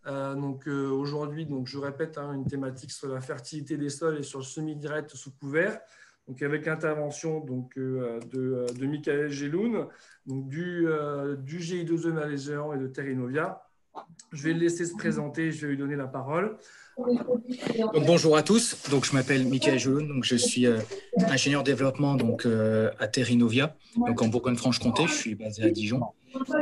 Aujourd'hui, je répète, une thématique sur la fertilité des sols et sur le semi-direct sous couvert. Donc, avec l'intervention de Michael Geloun, du GI2E Magellan et de Terrinovia. Je vais le laisser se présenter, je vais lui donner la parole. Donc, bonjour à tous, donc, je m'appelle Michael Geloun, donc, je suis ingénieur développement à Terrinovia, donc en Bourgogne-Franche-Comté, je suis basé à Dijon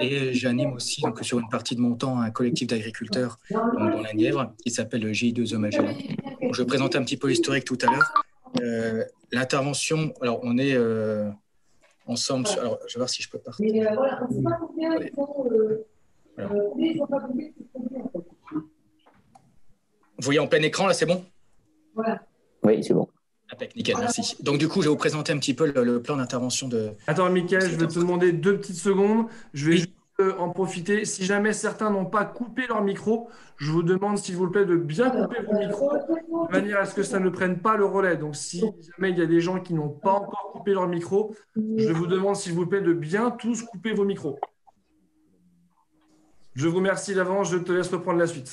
et j'anime aussi sur une partie de mon temps un collectif d'agriculteurs dans la Nièvre qui s'appelle le GI2E Magellan. Donc, je vais présenter un petit peu l'historique tout à l'heure. L'intervention, alors on est ensemble, alors je vais voir si je peux partir. Voilà. Vous voyez en plein écran, là, c'est bon? Oui, c'est bon. Nickel, merci. Donc, du coup, je vais vous présenter un petit peu le plan d'intervention de... Attends, Michael, je vais te demander 2 petites secondes. Je vais juste en profiter. Si jamais certains n'ont pas coupé leur micro, je vous demande, s'il vous plaît, de bien couper vos micros de manière à ce que ça ne prenne pas le relais. Donc, si jamais il y a des gens qui n'ont pas encore coupé leur micro, je vous demande, s'il vous plaît, de bien tous couper vos micros. Je vous remercie d'avance. Je te laisse reprendre la suite.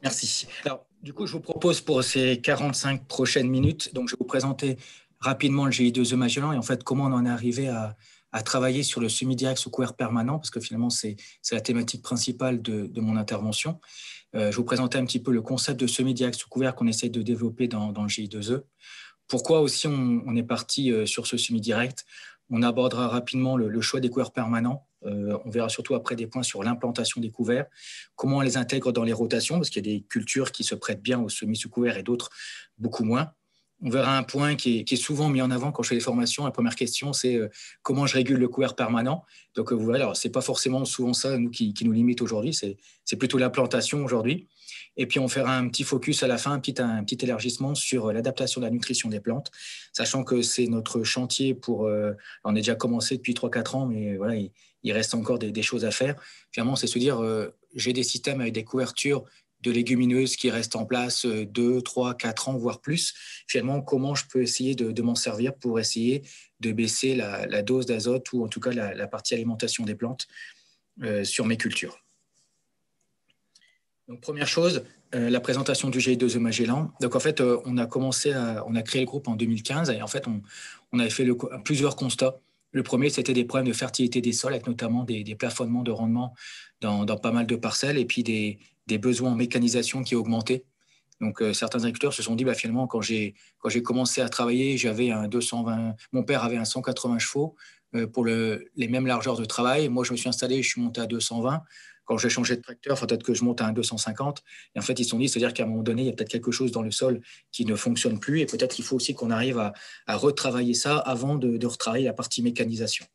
Merci. Alors, du coup, je vous propose pour ces 45 prochaines minutes, donc je vais vous présenter rapidement le GI2E Magellan et en fait, comment on en est arrivé à travailler sur le semi-direct sous couvert permanent, parce que finalement, c'est la thématique principale de mon intervention. Je vais vous présenter un petit peu le concept de semi-direct sous couvert qu'on essaie de développer dans le GI2E. Pourquoi aussi on est parti sur ce semi-direct. On abordera rapidement le choix des couverts permanents. On verra surtout après des points sur l'implantation des couverts, comment on les intègre dans les rotations, parce qu'il y a des cultures qui se prêtent bien au semi sous couvert et d'autres beaucoup moins. On verra un point qui est souvent mis en avant quand je fais des formations. La première question, c'est comment je régule le couvert permanent. Donc, vous voyez, alors c'est pas forcément souvent ça qui nous limite aujourd'hui, c'est plutôt l'implantation aujourd'hui. Et puis, on fera un petit focus à la fin, un petit élargissement sur l'adaptation de la nutrition des plantes, sachant que c'est notre chantier on a déjà commencé depuis 3-4 ans, mais voilà, il reste encore des choses à faire. Finalement, c'est se dire, j'ai des systèmes avec des couvertures de légumineuses qui restent en place 2, 3, 4 ans, voire plus. Finalement, comment je peux essayer de m'en servir pour essayer de baisser la dose d'azote ou en tout cas la partie alimentation des plantes sur mes cultures. Donc, première chose, la présentation du GI2E Magellan. Donc, en fait, on a créé le groupe en 2015 et en fait, on avait fait plusieurs constats. Le premier, c'était des problèmes de fertilité des sols, avec notamment des plafonnements de rendement dans pas mal de parcelles et puis des besoins en mécanisation qui augmentaient. Donc, certains agriculteurs se sont dit, finalement, quand j'ai commencé à travailler, j'avais un 220, mon père avait un 180 chevaux pour les mêmes largeurs de travail. Moi, je me suis installé, je suis monté à 220. Quand j'ai changé de tracteur, il faut peut-être que je monte à un 250. Et en fait, ils se sont dit, c'est-à-dire qu'à un moment donné, il y a peut-être quelque chose dans le sol qui ne fonctionne plus et peut-être qu'il faut aussi qu'on arrive à retravailler ça avant de retravailler la partie mécanisation.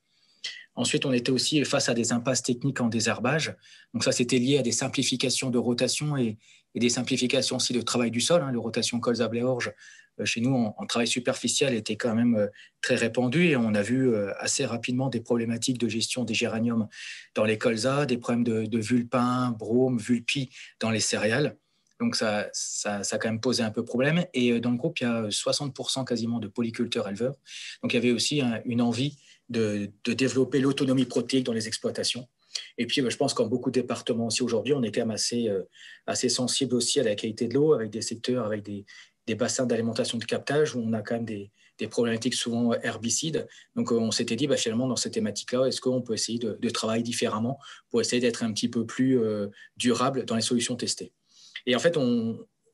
Ensuite, on était aussi face à des impasses techniques en désherbage. Donc ça, c'était lié à des simplifications de rotation et des simplifications aussi de travail du sol. Le rotation colza-blé-orge, chez nous, en travail superficiel, était quand même très répandu et on a vu assez rapidement des problématiques de gestion des géraniums dans les colzas, des problèmes de vulpin, brome, vulpi dans les céréales. Donc ça a quand même posé un peu problème. Et dans le groupe, il y a 60% quasiment de polyculteurs éleveurs. Donc il y avait aussi une envie de développer l'autonomie protéique dans les exploitations. Et puis, je pense qu'en beaucoup de départements aussi aujourd'hui, on est quand même assez sensible aussi à la qualité de l'eau, avec des secteurs, avec des bassins d'alimentation de captage où on a quand même des problématiques souvent herbicides. Donc, on s'était dit, finalement, dans cette thématique-là, est-ce qu'on peut essayer de travailler différemment pour essayer d'être un petit peu plus durable dans les solutions testées. Et en fait,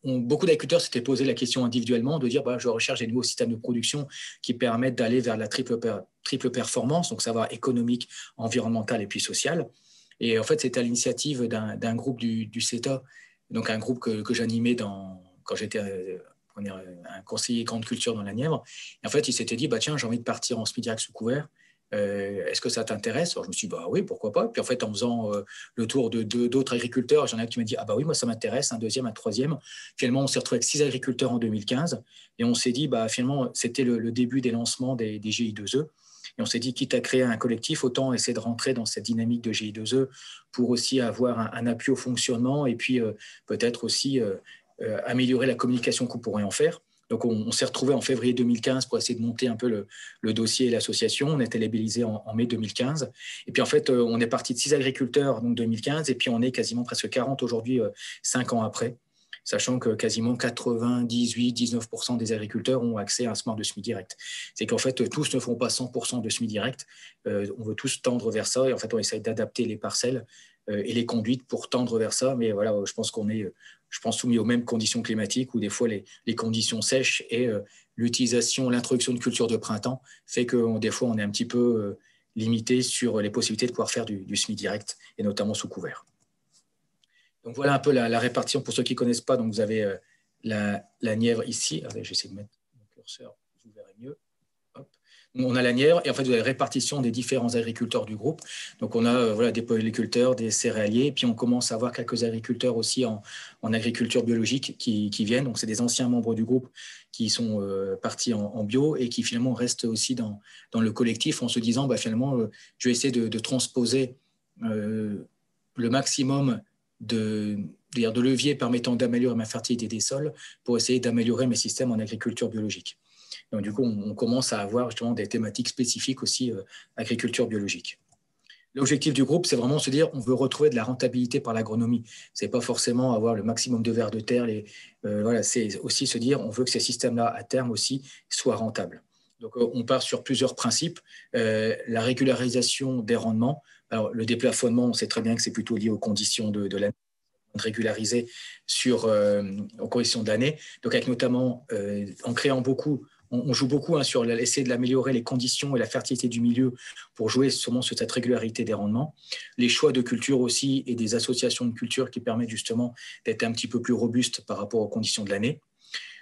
beaucoup d'agriculteurs s'étaient posé la question individuellement de dire je recherche des nouveaux systèmes de production qui permettent d'aller vers la triple performance, donc savoir économique, environnemental et puis social. Et en fait, c'était à l'initiative d'un groupe du CETA, donc un groupe que j'animais quand j'étais un conseiller grande culture dans la Nièvre. Et en fait, il s'était dit tiens, j'ai envie de partir en semi-direct sous couvert. Est-ce que ça t'intéresse? Alors, je me suis dit, oui, pourquoi pas. Puis en fait, en faisant le tour d'autres agriculteurs, j'en ai un qui m'a dit, oui, moi, ça m'intéresse, un deuxième, un troisième. Finalement, on s'est retrouvé avec 6 agriculteurs en 2015 et on s'est dit, finalement, c'était le début des lancements des GI2E. Et on s'est dit, quitte à créer un collectif, autant essayer de rentrer dans cette dynamique de GI2E pour aussi avoir un appui au fonctionnement et puis peut-être aussi améliorer la communication qu'on pourrait en faire. Donc, on s'est retrouvé en février 2015 pour essayer de monter un peu le dossier et l'association. On a été labellisé en mai 2015. Et puis, en fait, on est parti de 6 agriculteurs, donc 2015, et puis on est quasiment presque 40 aujourd'hui, 5 ans après, sachant que quasiment 98-19% des agriculteurs ont accès à un smart de semis direct. C'est qu'en fait, tous ne font pas 100% de semis direct. On veut tous tendre vers ça, et en fait, on essaye d'adapter les parcelles et les conduites pour tendre vers ça. Mais voilà, je pense qu'on est soumis aux mêmes conditions climatiques où des fois les conditions sèches et l'introduction de cultures de printemps fait que des fois on est un petit peu limité sur les possibilités de pouvoir faire du semis direct et notamment sous couvert. Donc voilà un peu la répartition pour ceux qui ne connaissent pas. Donc vous avez la Nièvre ici. J'essaie de mettre mon curseur, vous verrez mieux. Hop. On a la Nièvre et en fait vous avez la répartition des différents agriculteurs du groupe. Donc on a des polyculteurs, des céréaliers, et puis on commence à avoir quelques agriculteurs aussi en agriculture biologique qui viennent. Donc c'est des anciens membres du groupe qui sont partis en bio et qui finalement restent aussi dans le collectif en se disant finalement je vais essayer de transposer le maximum de leviers permettant d'améliorer ma fertilité des sols pour essayer d'améliorer mes systèmes en agriculture biologique. Donc, du coup, on commence à avoir justement des thématiques spécifiques aussi agriculture biologique. L'objectif du groupe, c'est vraiment se dire on veut retrouver de la rentabilité par l'agronomie. Ce n'est pas forcément avoir le maximum de vers de terre. C'est aussi se dire on veut que ces systèmes-là, à terme aussi, soient rentables. Donc, on part sur plusieurs principes. La régularisation des rendements. Alors, le déplafonnement, on sait très bien que c'est plutôt lié aux conditions de l'année, régularisé aux conditions de l'année. Donc, avec notamment, en créant beaucoup, on joue beaucoup sur essayer d'améliorer les conditions et la fertilité du milieu pour jouer sûrement sur cette régularité des rendements. Les choix de culture aussi et des associations de culture qui permettent justement d'être un petit peu plus robustes par rapport aux conditions de l'année.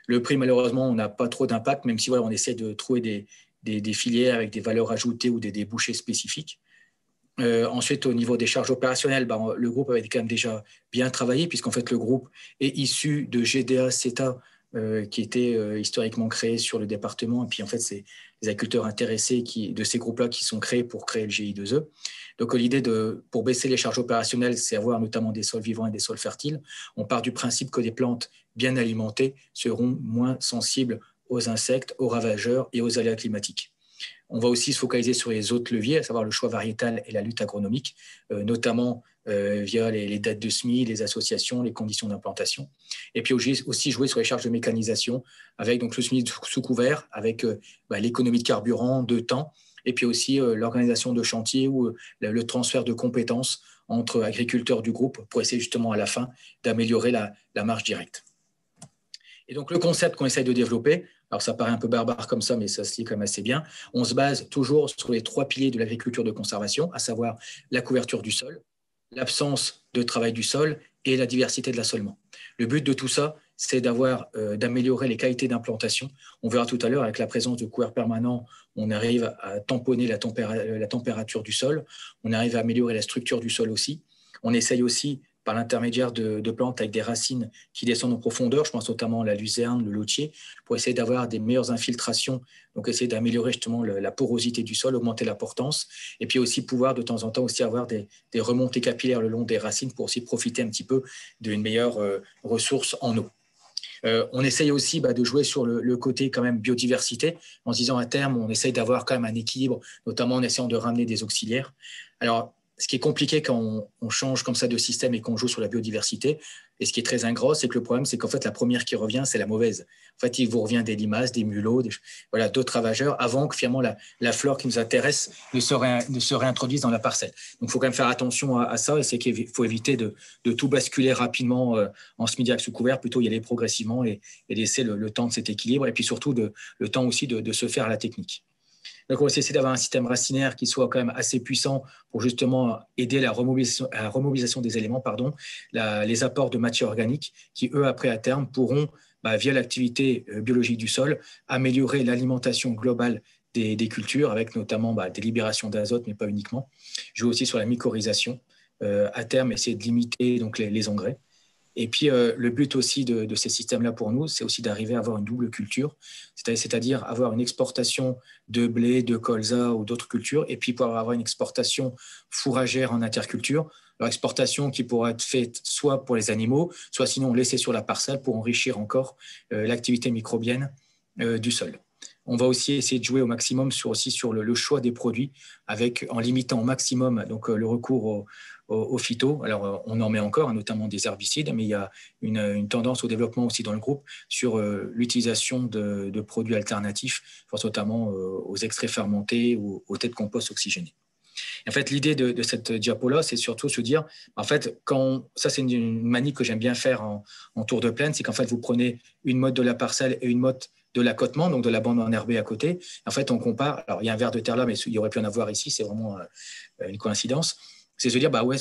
Le prix, malheureusement, on n'a pas trop d'impact, même si on essaie de trouver des filières avec des valeurs ajoutées ou des débouchés spécifiques. Ensuite, au niveau des charges opérationnelles, le groupe avait quand même déjà bien travaillé, puisqu'en fait, le groupe est issu de GDA CETA, qui était historiquement créé sur le département. Et puis, en fait, c'est les agriculteurs intéressés de ces groupes-là qui sont créés pour créer le GI2E. Donc, l'idée pour baisser les charges opérationnelles, c'est avoir notamment des sols vivants et des sols fertiles. On part du principe que des plantes bien alimentées seront moins sensibles aux insectes, aux ravageurs et aux aléas climatiques. On va aussi se focaliser sur les autres leviers, à savoir le choix variétal et la lutte agronomique, notamment via les dates de semis, les associations, les conditions d'implantation. Et puis aussi jouer sur les charges de mécanisation, avec donc, le semis sous couvert, avec l'économie de carburant, de temps, et puis aussi l'organisation de chantier ou le transfert de compétences entre agriculteurs du groupe pour essayer justement à la fin d'améliorer la marge directe. Et donc le concept qu'on essaye de développer, alors ça paraît un peu barbare comme ça, mais ça se lit quand même assez bien, on se base toujours sur les 3 piliers de l'agriculture de conservation, à savoir la couverture du sol, l'absence de travail du sol et la diversité de l'assolement. Le but de tout ça, c'est d'améliorer les qualités d'implantation. On verra tout à l'heure, avec la présence de couverts permanents, on arrive à tamponner la température du sol, on arrive à améliorer la structure du sol aussi. On essaye aussi, par l'intermédiaire de plantes avec des racines qui descendent en profondeur, je pense notamment à la luzerne, le lotier, pour essayer d'avoir des meilleures infiltrations, donc essayer d'améliorer justement la porosité du sol, augmenter la portance, et puis aussi pouvoir de temps en temps aussi avoir des remontées capillaires le long des racines pour aussi profiter un petit peu d'une meilleure ressource en eau. On essaye aussi de jouer sur le côté quand même biodiversité, en se disant à terme, on essaye d'avoir quand même un équilibre, notamment en essayant de ramener des auxiliaires. Alors, ce qui est compliqué quand on change comme ça de système et qu'on joue sur la biodiversité, et ce qui est très ingrat, c'est que le problème, c'est qu'en fait, la première qui revient, c'est la mauvaise. En fait, il vous revient des limaces, des mulots, d'autres ravageurs, avant que finalement la flore qui nous intéresse ne se réintroduise dans la parcelle. Donc, il faut quand même faire attention à ça, et c'est qu'il faut éviter de tout basculer rapidement en semis direct sous couvert, plutôt y aller progressivement et laisser le temps de cet équilibre, et puis surtout le temps aussi de se faire la technique. Donc, on va essayer d'avoir un système racinaire qui soit quand même assez puissant pour justement aider à la remobilisation des éléments, les apports de matière organique qui, eux, après, à terme, pourront, via l'activité biologique du sol, améliorer l'alimentation globale des cultures, avec notamment des libérations d'azote, mais pas uniquement. Jouer aussi sur la mycorhisation, à terme, essayer de limiter donc, les engrais. Et puis, le but aussi de ces systèmes-là pour nous, c'est aussi d'arriver à avoir une double culture, c'est-à-dire avoir une exportation de blé, de colza ou d'autres cultures, et puis pouvoir avoir une exportation fourragère en interculture, leur exportation qui pourra être faite soit pour les animaux, soit sinon laissée sur la parcelle pour enrichir encore l'activité microbienne du sol. On va aussi essayer de jouer au maximum sur le choix des produits en limitant au maximum donc, le recours aux phytos. Alors, on en met encore, notamment des herbicides, mais il y a une tendance au développement aussi dans le groupe sur l'utilisation de produits alternatifs, notamment aux extraits fermentés ou aux têtes de compost oxygénées. En fait, l'idée de cette diapo-là, c'est surtout se dire, en fait, ça c'est une manie que j'aime bien faire en tour de plaine, c'est qu'en fait, vous prenez une motte de la parcelle et une motte de l'accotement, donc de la bande enherbée à côté. En fait, on compare. Alors, il y a un ver de terre là, mais il y aurait pu en avoir ici. C'est vraiment une coïncidence. C'est se dire, où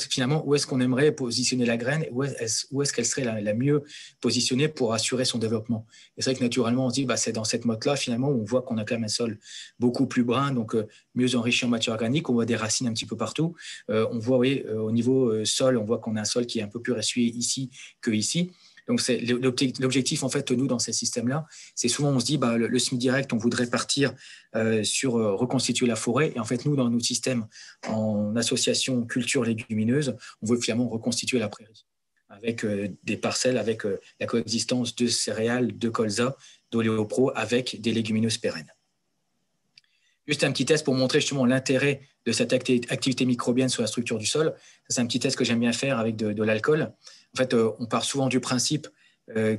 est-ce qu'on aimerait positionner la graine, où est-ce qu'elle serait la mieux positionnée pour assurer son développement. Et c'est vrai que naturellement, on se dit, c'est dans cette motte-là, finalement, où on voit qu'on a quand même un sol beaucoup plus brun, donc mieux enrichi en matière organique. On voit des racines un petit peu partout. On voit, au niveau sol, on voit qu'on a un sol qui est un peu plus essuyé ici que ici. Donc, c'est l'objectif, en fait, nous, dans ces systèmes-là, c'est souvent, on se dit, le SMI direct, on voudrait partir sur reconstituer la forêt. Et en fait, nous, dans nos systèmes en association culture légumineuse, on veut finalement reconstituer la prairie avec des parcelles, avec la coexistence de céréales, de colza, d'oléopro, avec des légumineuses pérennes. Juste un petit test pour montrer justement l'intérêt de cette activité microbienne sur la structure du sol. C'est un petit test que j'aime bien faire avec de l'alcool. En fait, on part souvent du principe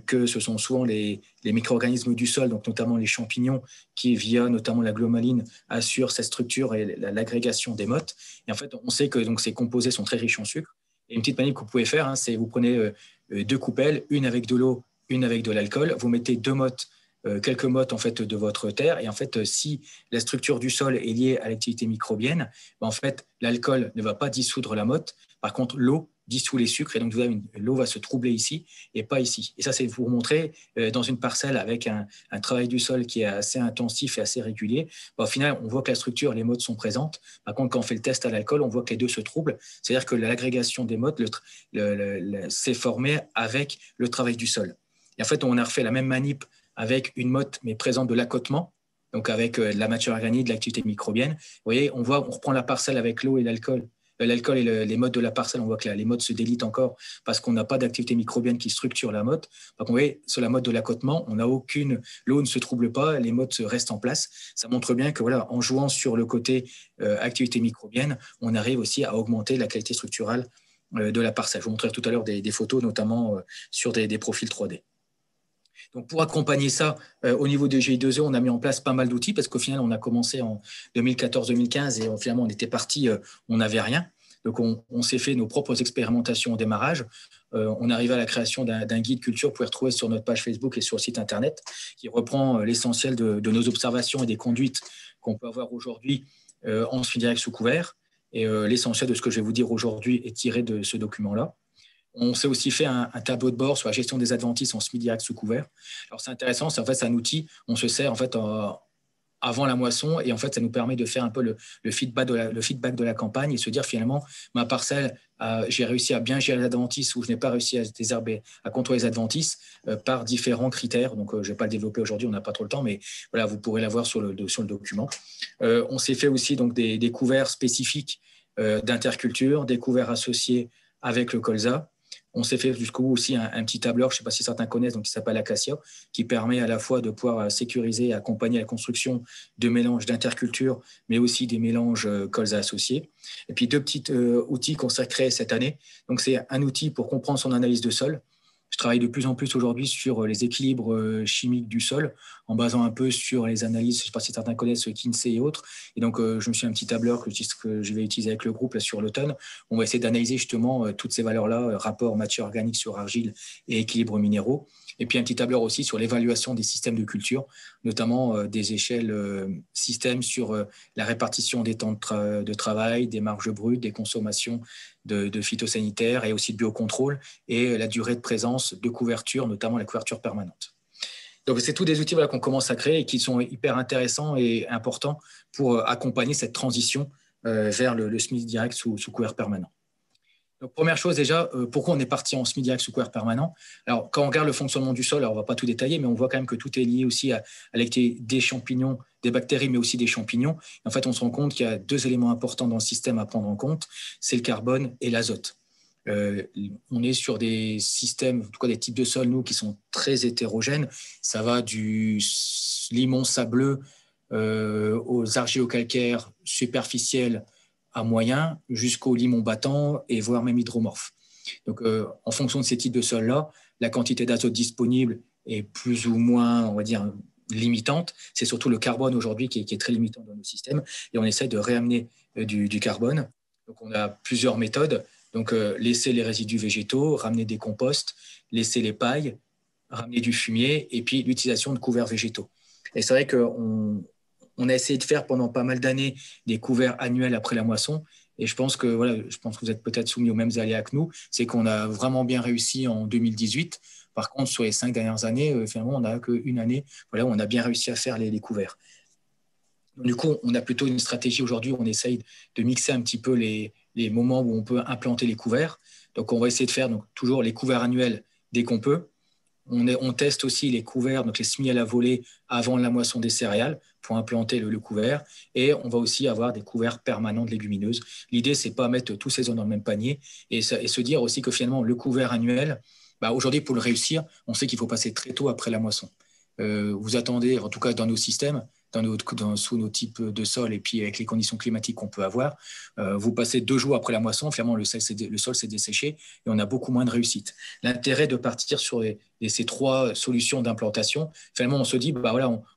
que ce sont souvent les micro-organismes du sol, donc notamment les champignons, qui, via notamment la glomaline, assurent cette structure et l'agrégation des mottes. Et en fait, on sait que donc, ces composés sont très riches en sucre. Et une petite manip que vous pouvez faire, c'est vous prenez 2 coupelles, une avec de l'eau, une avec de l'alcool. Vous mettez 2 mottes, quelques mottes en fait, de votre terre. Et en fait, si la structure du sol est liée à l'activité microbienne, en fait, l'alcool ne va pas dissoudre la motte. Par contre, l'eau dissout les sucres et donc l'eau va se troubler ici et pas ici. Et ça, c'est pour vous montrer dans une parcelle avec un travail du sol qui est assez intensif et assez régulier. Au final, on voit que la structure, les mottes sont présentes. Par contre, quand on fait le test à l'alcool, on voit que les deux se troublent. C'est-à-dire que l'agrégation des mottes s'est formée avec le travail du sol. Et en fait, on a refait la même manip avec une motte, mais présente de l'accotement, donc avec de la matière organique, de l'activité microbienne. Vous voyez, on reprend la parcelle avec l'eau et l'alcool. L'alcool et les mottes de la parcelle, on voit que les mottes se délitent encore parce qu'on n'a pas d'activité microbienne qui structure la motte. Donc, vous voyez, sur la motte de l'accotement, l'eau ne se trouble pas, les mottes restent en place. Ça montre bien que, voilà, en jouant sur le côté activité microbienne, on arrive aussi à augmenter la qualité structurale de la parcelle. Je vous montrerai tout à l'heure des photos, notamment sur des profils 3D. Donc, pour accompagner ça, au niveau de GI2E, on a mis en place pas mal d'outils parce qu'au final, on a commencé en 2014-2015 et finalement, on était parti, on n'avait rien. Donc, on s'est fait nos propres expérimentations au démarrage. On est arrivé à la création d'un guide culture que vous pouvez retrouver sur notre page Facebook et sur le site Internet qui reprend l'essentiel de nos observations et des conduites qu'on peut avoir aujourd'hui en SMI direct sous couvert. Et l'essentiel de ce que je vais vous dire aujourd'hui est tiré de ce document-là. On s'est aussi fait un tableau de bord sur la gestion des adventices en SMI direct sous couvert. Alors, c'est intéressant, c'est un outil, on se sert en fait avant la moisson et en fait, ça nous permet de faire un peu le feedback de la campagne et se dire finalement, ma parcelle, j'ai réussi à bien gérer les adventices ou je n'ai pas réussi à désherber, à contrôler les adventices par différents critères. Donc, je ne vais pas le développer aujourd'hui, on n'a pas trop le temps, mais voilà, vous pourrez l'avoir sur le document. On s'est fait aussi donc, des couverts spécifiques d'interculture, des couverts associés avec le colza. On s'est fait jusqu'au bout aussi un petit tableur, je ne sais pas si certains connaissent, donc qui s'appelle Acacia, qui permet à la fois de pouvoir sécuriser et accompagner la construction de mélanges d'interculture, mais aussi des mélanges colza associés. Et puis 2 petits outils qu'on s'est créés cette année. Donc c'est un outil pour comprendre son analyse de sol. Je travaille de plus en plus aujourd'hui sur les équilibres chimiques du sol, en basant un peu sur les analyses, je ne sais pas si certains connaissent Kinsey et autres. Et donc, je me suis un petit tableur que je vais utiliser avec le groupe là, sur l'automne. On va essayer d'analyser justement toutes ces valeurs-là, rapport matière organique sur argile et équilibre minéraux. Et puis, un petit tableur aussi sur l'évaluation des systèmes de culture, notamment des échelles systèmes sur la répartition des temps de travail, des marges brutes, des consommations de phytosanitaires et aussi de biocontrôle et la durée de présence de couverture, notamment la couverture permanente. Donc, c'est tous des outils qu'on commence à créer et qui sont hyper intéressants et importants pour accompagner cette transition vers le SMI direct sous couvert permanent. Donc, première chose déjà, pourquoi on est parti en SMI direct sous couvert permanent? Alors, quand on regarde le fonctionnement du sol, alors on ne va pas tout détailler, mais on voit quand même que tout est lié aussi à l'activité des champignons, des bactéries, mais aussi des champignons. Et en fait, on se rend compte qu'il y a 2 éléments importants dans le système à prendre en compte, c'est le carbone et l'azote. On est sur des systèmes, en tout cas des types de sols, nous, qui sont très hétérogènes. Ça va du limon sableux aux argilo-calcaires superficiels à moyen, jusqu'au limon battant et voire même hydromorphe. Donc, en fonction de ces types de sols-là, la quantité d'azote disponible est plus ou moins, on va dire, limitante. C'est surtout le carbone aujourd'hui qui est très limitant dans nos systèmes. Et on essaie de réamener du carbone. Donc, on a plusieurs méthodes. Donc, laisser les résidus végétaux, ramener des composts, laisser les pailles, ramener du fumier et puis l'utilisation de couverts végétaux. Et c'est vrai qu'on a essayé de faire pendant pas mal d'années des couverts annuels après la moisson. Et je pense que vous êtes peut-être soumis aux mêmes aléas que nous. C'est qu'on a vraiment bien réussi en 2018. Par contre, sur les 5 dernières années, finalement, on n'a qu'une année où on a bien réussi à faire les couverts. Donc, du coup, on a plutôt une stratégie aujourd'hui où on essaye de mixer un petit peu les moments où on peut implanter les couverts. Donc, on va essayer de faire toujours les couverts annuels dès qu'on peut. On teste aussi les couverts, donc les semis à la volée avant la moisson des céréales pour implanter le couvert. Et on va aussi avoir des couverts permanents de légumineuses. L'idée, c'est pas mettre tous ces œufs dans le même panier et se dire aussi que finalement, le couvert annuel, aujourd'hui, pour le réussir, on sait qu'il faut passer très tôt après la moisson. Vous attendez, en tout cas dans nos systèmes, sous nos types de sol et puis avec les conditions climatiques qu'on peut avoir, vous passez 2 jours après la moisson, finalement le sol s'est desséché et on a beaucoup moins de réussite. L'intérêt de partir sur ces 3 solutions d'implantation, finalement on se dit,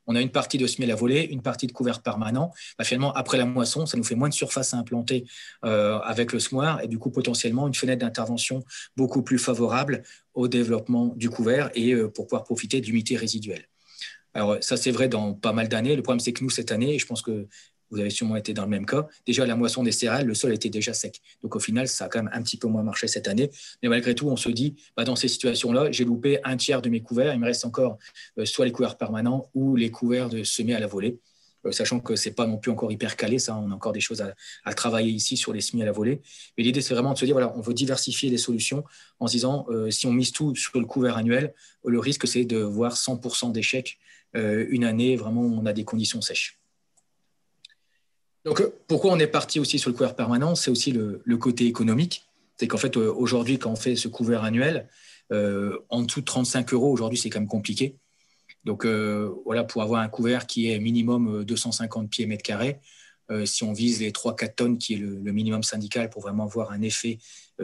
on a une partie de semis à la volée, une partie de couvert permanent, finalement après la moisson, ça nous fait moins de surface à implanter avec le semoir et du coup potentiellement une fenêtre d'intervention beaucoup plus favorable au développement du couvert et pour pouvoir profiter d'humidité résiduelle. Alors, ça, c'est vrai dans pas mal d'années. Le problème, c'est que nous, cette année, et je pense que vous avez sûrement été dans le même cas, déjà à la moisson des céréales, le sol était déjà sec. Donc, au final, ça a quand même un petit peu moins marché cette année. Mais malgré tout, on se dit, dans ces situations-là, j'ai loupé 1/3 de mes couverts. Il me reste encore soit les couverts permanents ou les couverts de semis à la volée. Sachant que ce n'est pas non plus encore hyper calé, ça, on a encore des choses à travailler ici sur les semis à la volée. Mais l'idée, c'est vraiment de se dire, on veut diversifier les solutions en se disant, si on mise tout sur le couvert annuel, le risque, c'est de voir 100% d'échecs une année, vraiment, on a des conditions sèches. Donc, pourquoi on est parti aussi sur le couvert permanent? C'est aussi le côté économique. C'est qu'en fait, aujourd'hui, quand on fait ce couvert annuel, en dessous de 35 €, aujourd'hui, c'est quand même compliqué. Donc, pour avoir un couvert qui est minimum 250 pieds mètres carrés, si on vise les 3-4 tonnes, qui est le minimum syndical pour vraiment avoir un effet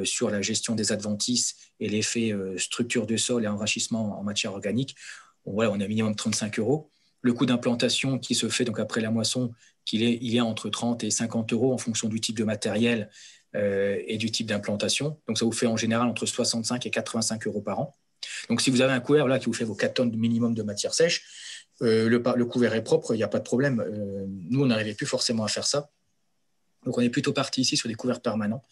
sur la gestion des adventices et l'effet structure de sol et enrichissement en matière organique, on a minimum 35 €. Le coût d'implantation qui se fait donc après la moisson, il est entre 30 et 50 € en fonction du type de matériel et du type d'implantation. Donc, ça vous fait en général entre 65 et 85 € par an. Donc, si vous avez un couvert qui vous fait vos 4 tonnes minimum de matière sèche, le couvert est propre, il n'y a pas de problème. Nous, on n'arrivait plus forcément à faire ça. Donc, on est plutôt parti ici sur des couverts permanents.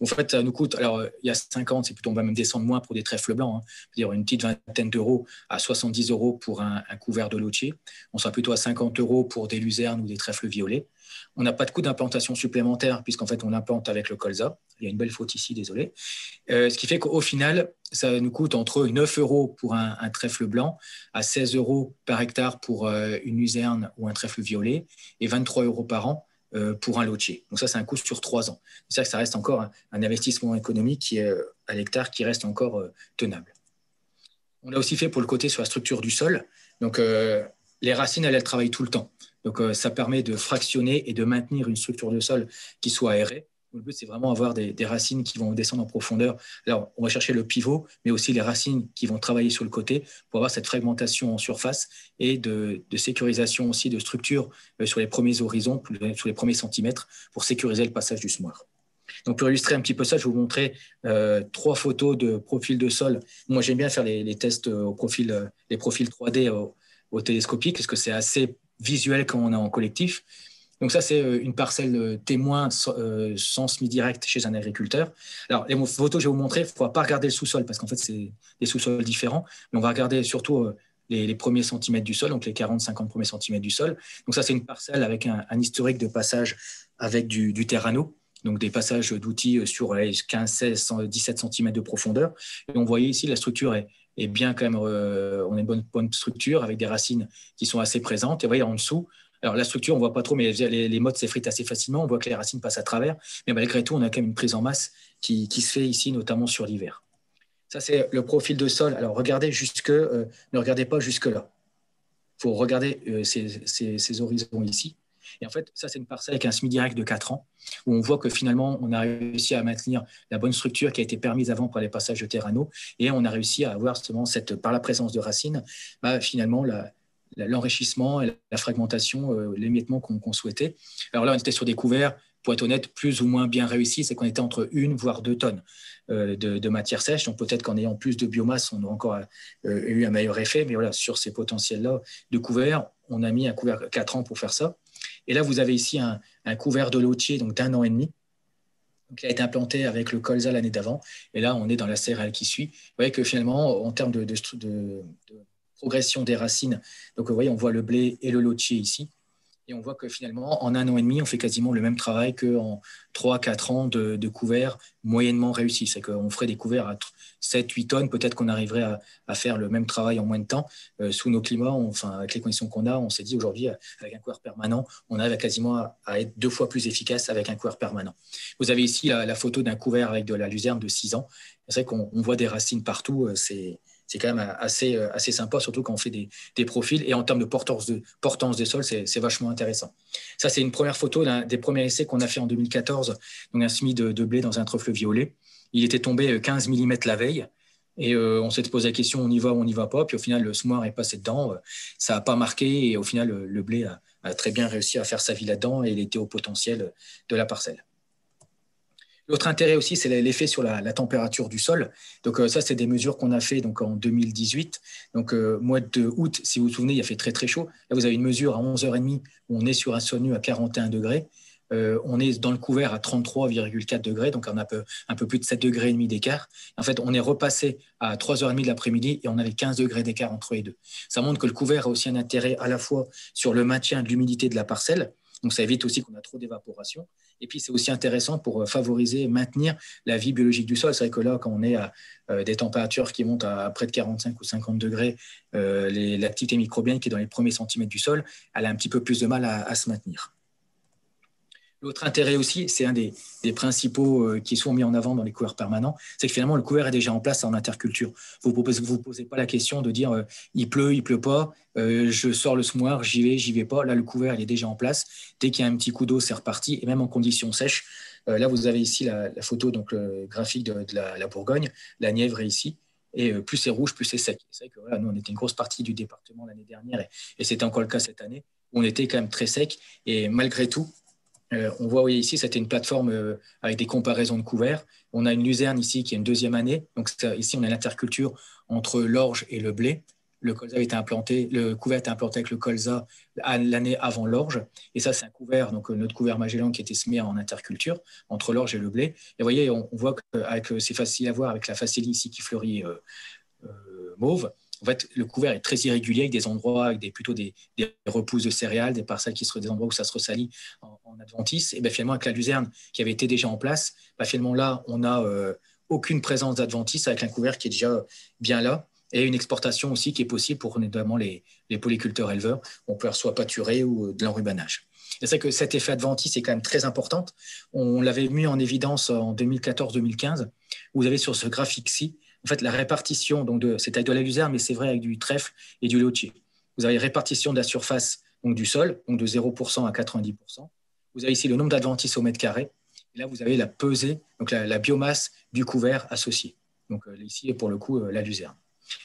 En fait, ça nous coûte, alors il y a 5 ans, on va même descendre moins pour des trèfles blancs, c'est-à-dire une petite vingtaine d'euros à 70 € pour un couvert de lotier. On sera plutôt à 50 € pour des luzernes ou des trèfles violets. On n'a pas de coût d'implantation supplémentaire puisqu'en fait, on implante avec le colza. Il y a une belle faute ici, désolé. Ce qui fait qu'au final, ça nous coûte entre 9 € pour un trèfle blanc, à 16 € par hectare pour une luzerne ou un trèfle violet et 23 € par an pour un lotier. Donc ça, c'est un coût sur 3 ans. C'est-à-dire que ça reste encore un investissement économique qui est à l'hectare qui reste encore tenable. On l'a aussi fait pour le côté sur la structure du sol. Donc les racines, elles travaillent tout le temps. Donc ça permet de fractionner et de maintenir une structure de sol qui soit aérée. Le but, c'est vraiment avoir des racines qui vont descendre en profondeur. Alors, on va chercher le pivot, mais aussi les racines qui vont travailler sur le côté pour avoir cette fragmentation en surface et de sécurisation aussi de structure sur les premiers horizons, sur les premiers centimètres, pour sécuriser le passage du semoir. Donc, pour illustrer un petit peu ça, je vais vous montrer 3 photos de profil de sol. Moi, j'aime bien faire les tests les profils 3D au télescopique, parce que c'est assez visuel quand on est en collectif. Donc ça, c'est une parcelle témoin sans semi-direct chez un agriculteur. Alors, les photos que je vais vous montrer, il ne faudra pas regarder le sous-sol, parce qu'en fait, c'est des sous-sols différents, mais on va regarder surtout les premiers centimètres du sol, donc les 40-50 premiers centimètres du sol. Donc ça, c'est une parcelle avec un historique de passage avec du terrano, donc des passages d'outils sur les 15, 16, 17 cm de profondeur. Et on voyait ici, la structure est bien quand même, on a une bonne structure avec des racines qui sont assez présentes. Et vous voyez, en dessous, Alors, la structure, on ne voit pas trop, mais les mottes s'effritent assez facilement. On voit que les racines passent à travers. Mais malgré tout, on a quand même une prise en masse qui se fait ici, notamment sur l'hiver. Ça, c'est le profil de sol. Alors, ne regardez pas jusque-là. Il faut regarder ces horizons ici. Et en fait, ça, c'est une parcelle avec un semi-direct de 4 ans, où on voit que finalement, on a réussi à maintenir la bonne structure qui a été permise avant par les passages de terrano, et on a réussi à avoir justement, par la présence de racines, finalement, l'enrichissement et la fragmentation, l'émiettement qu'on souhaitait. Alors là, on était sur des couverts, pour être honnête, plus ou moins bien réussis, c'est qu'on était entre 1 voire 2 tonnes de matière sèche. Donc peut-être qu'en ayant plus de biomasse, on a encore eu un meilleur effet. Mais voilà, sur ces potentiels-là de couverts, on a mis un couvert 4 ans pour faire ça. Et là, vous avez ici un couvert de lotier donc d'1 an et demi, qui a été implanté avec le colza l'année d'avant. Et là, on est dans la céréale qui suit. Vous voyez que finalement, en termes de progression des racines, donc vous voyez, on voit le blé et le lotier ici. Et on voit que finalement, en 1 an et demi, on fait quasiment le même travail qu'en 3-4 ans de couverts moyennement réussis. C'est qu'on ferait des couverts à 7-8 tonnes. Peut-être qu'on arriverait à faire le même travail en moins de temps. Sous nos climats, avec les conditions qu'on a, on s'est dit aujourd'hui, avec un couvert permanent, on arrive quasiment à être 2 fois plus efficace avec un couvert permanent. Vous avez ici la photo d'un couvert avec de la luzerne de 6 ans. C'est vrai qu'on voit des racines partout. C'est quand même assez sympa, surtout quand on fait des profils. Et en termes de portance des sols, c'est vachement intéressant. Ça, c'est une première photo d'un des premiers essais qu'on a fait en 2014, donc un semis de blé dans un trèfle violet. Il était tombé 15 mm la veille. Et on s'est posé la question, on y va ou on n'y va pas. Puis au final, le semoir est passé dedans. Ça n'a pas marqué. Et au final, le blé a très bien réussi à faire sa vie là-dedans. Et il était au potentiel de la parcelle. L'autre intérêt aussi, c'est l'effet sur la température du sol. Donc ça, c'est des mesures qu'on a fait donc, en 2018. Donc mois de août, si vous vous souvenez, il a fait très très chaud. Là, vous avez une mesure à 11h30 où on est sur un sol nu à 41 degrés. On est dans le couvert à 33,4 degrés, donc on a un peu plus de 7 degrés et demi d'écart. En fait, on est repassé à 3h30 de l'après-midi et on avait 15 degrés d'écart entre les deux. Ça montre que le couvert a aussi un intérêt à la fois sur le maintien de l'humidité de la parcelle. Donc, ça évite aussi qu'on a trop d'évaporation. Et puis, c'est aussi intéressant pour favoriser, maintenir la vie biologique du sol. C'est vrai que là, quand on est à des températures qui montent à près de 45 ou 50 degrés, l'activité microbienne qui est dans les premiers centimètres du sol, elle a un petit peu plus de mal à se maintenir. L'autre intérêt aussi, c'est un des principaux qui sont mis en avant dans les couverts permanents, c'est que finalement, le couvert est déjà en place en interculture. Vous ne vous posez pas la question de dire il pleut pas, je sors le semoir, j'y vais pas. Là, le couvert, il est déjà en place. Dès qu'il y a un petit coup d'eau, c'est reparti. Et même en conditions sèches, là, vous avez ici la photo, donc le graphique de la Bourgogne. La Nièvre est ici. Et plus c'est rouge, plus c'est sec. C'est vrai que voilà, nous, on était une grosse partie du département l'année dernière et c'était encore le cas cette année. On était quand même très sec. Et malgré tout, on voit oui, ici, c'était une plateforme avec des comparaisons de couverts. On a une luzerne ici qui est une 2e année. Donc ici, on a l'interculture entre l'orge et le blé. Le couvert a été implanté avec le colza l'année avant l'orge. Et ça, c'est un couvert, donc notre couvert Magellan qui était semé en interculture entre l'orge et le blé. Et vous voyez, on voit que c'est facile à voir avec la facélie ici qui fleurit mauve. En fait, le couvert est très irrégulier avec des endroits, avec plutôt des repousses de céréales, des parcelles qui seraient des endroits où ça se ressalit en adventice. Et bien, finalement, avec la luzerne qui avait été déjà en place, finalement, là, on n'a aucune présence d'adventice avec un couvert qui est déjà bien là. Et une exportation aussi qui est possible pour notamment les polyculteurs éleveurs. On peut soit pâturer ou de l'enrubanage. C'est vrai que cet effet adventice est quand même très important. On l'avait mis en évidence en 2014-2015. Vous avez sur ce graphique-ci, en fait, la répartition, c'est avec de la luzerne, mais c'est vrai avec du trèfle et du lotier. Vous avez répartition de la surface donc du sol, donc de 0% à 90%. Vous avez ici le nombre d'adventices au mètre carré. Et là, vous avez la pesée, donc la biomasse du couvert associé. Donc ici, pour le coup, la luzerne.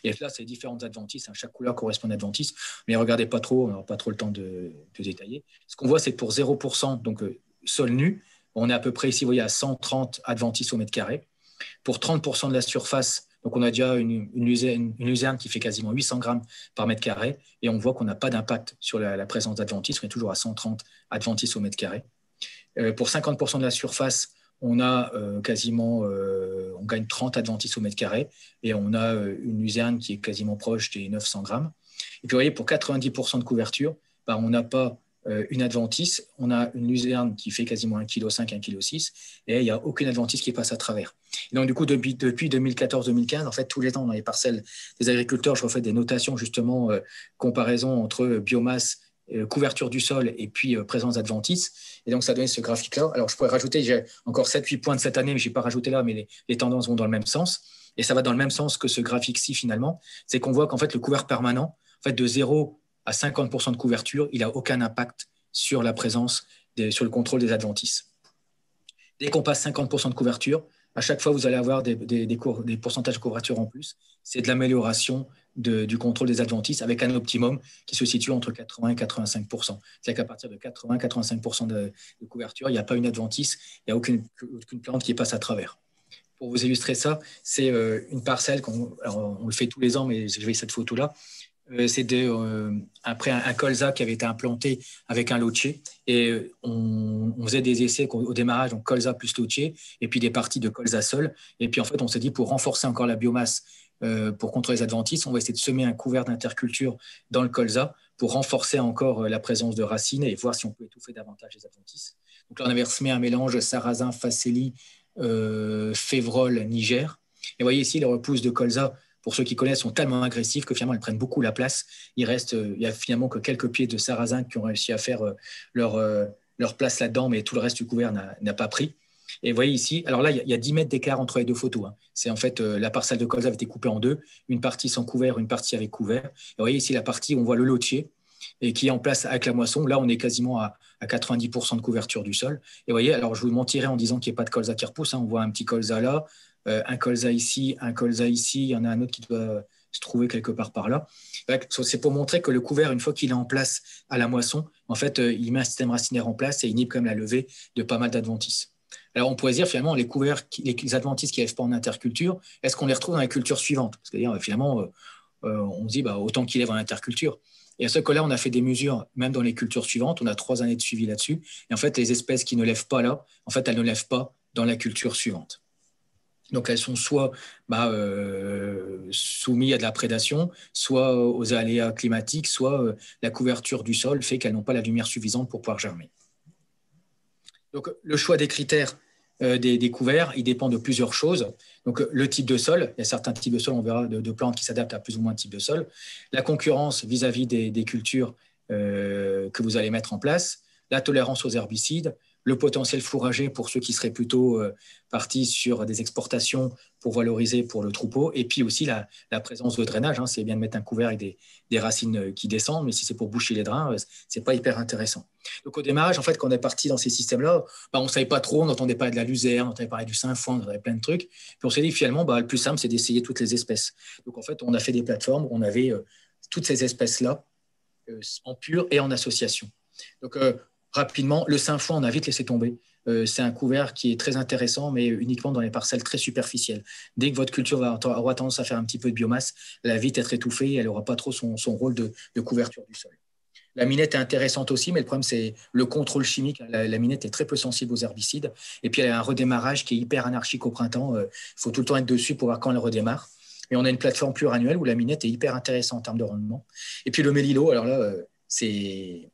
Et là, c'est différentes adventices. Chaque couleur correspond à une adventice. Mais regardez pas trop, on n'aura pas trop le temps de détailler. Ce qu'on voit, c'est que pour 0%, donc sol nu, on est à peu près ici, vous voyez, à 130 adventices au mètre carré. Pour 30% de la surface, donc on a déjà une luzerne qui fait quasiment 800 grammes par mètre carré, et on voit qu'on n'a pas d'impact sur la présence d'adventices, on est toujours à 130 adventices au mètre carré. Pour 50% de la surface, on a on gagne 30 adventices au mètre carré, et on a une luzerne qui est quasiment proche des 900 grammes. Et puis vous voyez, pour 90% de couverture, on n'a pas une adventice, on a une luzerne qui fait quasiment 1,5 kg, 1,6 kg, et il n'y a aucune adventice qui passe à travers. Et donc, du coup, depuis 2014-2015, en fait, tous les ans, dans les parcelles des agriculteurs, je refais des notations, justement, comparaison entre biomasse couverture du sol et puis présence d'adventices. Et donc, ça donnait ce graphique-là. Alors, je pourrais rajouter, j'ai encore 7-8 points de cette année, mais je n'ai pas rajouté là, mais les tendances vont dans le même sens. Et ça va dans le même sens que ce graphique-ci, finalement. C'est qu'on voit qu'en fait, le couvert permanent, en fait, de 0 à 50% de couverture, il n'a aucun impact sur la présence, sur le contrôle des adventices. Dès qu'on passe 50% de couverture, à chaque fois, vous allez avoir des pourcentages de couverture en plus. C'est de l'amélioration du contrôle des adventices avec un optimum qui se situe entre 80 et 85%. C'est-à-dire qu'à partir de 80-85% de couverture, il n'y a pas une adventice, il n'y a aucune plante qui passe à travers. Pour vous illustrer ça, c'est une parcelle, on le fait tous les ans, mais je vais cette photo-là. C'est après un colza qui avait été implanté avec un lotier et on faisait des essais au démarrage, donc colza plus lotier et puis des parties de colza seul. Et puis en fait, on s'est dit pour renforcer encore la biomasse pour contrôler les adventices, on va essayer de semer un couvert d'interculture dans le colza pour renforcer encore la présence de racines et voir si on peut étouffer davantage les adventices. Donc là, on avait semé un mélange sarrasin, facélie, févrole, niger. Et vous voyez ici, les repousses de colza, pour ceux qui connaissent, sont tellement agressifs que finalement, elles prennent beaucoup la place. Il y a finalement que quelques pieds de sarrasin qui ont réussi à faire leur place là-dedans, mais tout le reste du couvert n'a pas pris. Et vous voyez ici, alors là, il y a 10 mètres d'écart entre les deux photos. C'est en fait, la parcelle de colza avait été coupée en deux, une partie sans couvert, une partie avec couvert. Et vous voyez ici la partie où on voit le lotier et qui est en place avec la moisson. Là, on est quasiment à 90% de couverture du sol. Et vous voyez, alors je vous mentirais en disant qu'il n'y a pas de colza qui repousse. On voit un petit colza là, un colza ici, il y en a un autre qui doit se trouver quelque part par là. C'est pour montrer que le couvert, une fois qu'il est en place à la moisson, en fait, il met un système racinaire en place et il inhibe quand même la levée de pas mal d'adventices. Alors, on pourrait dire finalement, les couverts, les adventices qui n'élèvent pas en interculture, est-ce qu'on les retrouve dans les cultures suivantes? C'est-à-dire, finalement, on se dit, autant qu'ils élèvent en interculture. Et à ce cas-là, on a fait des mesures, même dans les cultures suivantes, on a 3 années de suivi là-dessus. Et en fait, les espèces qui ne lèvent pas là, en fait, elles ne lèvent pas dans la culture suivante. Donc, elles sont soit soumises à de la prédation, soit aux aléas climatiques, soit la couverture du sol fait qu'elles n'ont pas la lumière suffisante pour pouvoir germer. Donc, le choix des critères des couverts, il dépend de plusieurs choses. Donc, le type de sol, il y a certains types de sol, on verra, de plantes qui s'adaptent à plus ou moins de types de sol. La concurrence vis-à-vis des cultures que vous allez mettre en place, la tolérance aux herbicides, le potentiel fourrager pour ceux qui seraient plutôt partis sur des exportations pour valoriser pour le troupeau, et puis aussi la présence de drainage. C'est bien de mettre un couvert avec des racines qui descendent, mais si c'est pour boucher les drains, c'est pas hyper intéressant. Donc au démarrage, en fait, quand on est parti dans ces systèmes-là, on ne savait pas trop, on n'entendait pas de la luzerne, on entendait parler du sainfoin, on entendait plein de trucs. Puis on s'est dit finalement, le plus simple, c'est d'essayer toutes les espèces. Donc en fait, on a fait des plateformes où on avait toutes ces espèces-là en pur et en association. Donc rapidement, le sainfoin, on a vite laissé tomber. C'est un couvert qui est très intéressant, mais uniquement dans les parcelles très superficielles. Dès que votre culture aura tendance à faire un petit peu de biomasse, elle va vite être étouffée et elle n'aura pas trop son rôle de couverture du sol. La minette est intéressante aussi, mais le problème, c'est le contrôle chimique. La minette est très peu sensible aux herbicides. Et puis, elle a un redémarrage qui est hyper anarchique au printemps. Il faut tout le temps être dessus pour voir quand elle redémarre. Et on a une plateforme pluriannuelle où la minette est hyper intéressante en termes de rendement. Et puis, le mélilo, alors là, c'est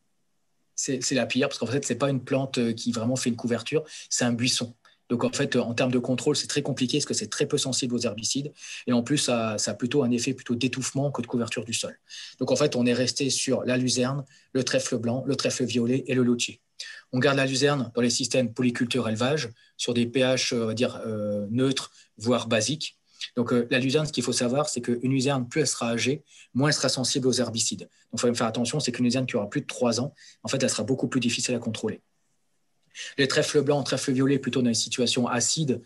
la pire, parce qu'en fait, ce n'est pas une plante qui vraiment fait une couverture, c'est un buisson. Donc, en fait, en termes de contrôle, c'est très compliqué parce que c'est très peu sensible aux herbicides. Et en plus, ça a plutôt un effet plutôt d'étouffement que de couverture du sol. Donc, en fait, on est resté sur la luzerne, le trèfle blanc, le trèfle violet et le lotier. On garde la luzerne dans les systèmes polyculture-élevage sur des pH, on va dire, neutres, voire basiques. Donc, la luzerne, ce qu'il faut savoir, c'est qu'une luzerne, plus elle sera âgée, moins elle sera sensible aux herbicides. Donc, il faut même faire attention, c'est qu'une luzerne qui aura plus de 3 ans, en fait, elle sera beaucoup plus difficile à contrôler. Les trèfles blancs, trèfles violets, plutôt dans les situations acides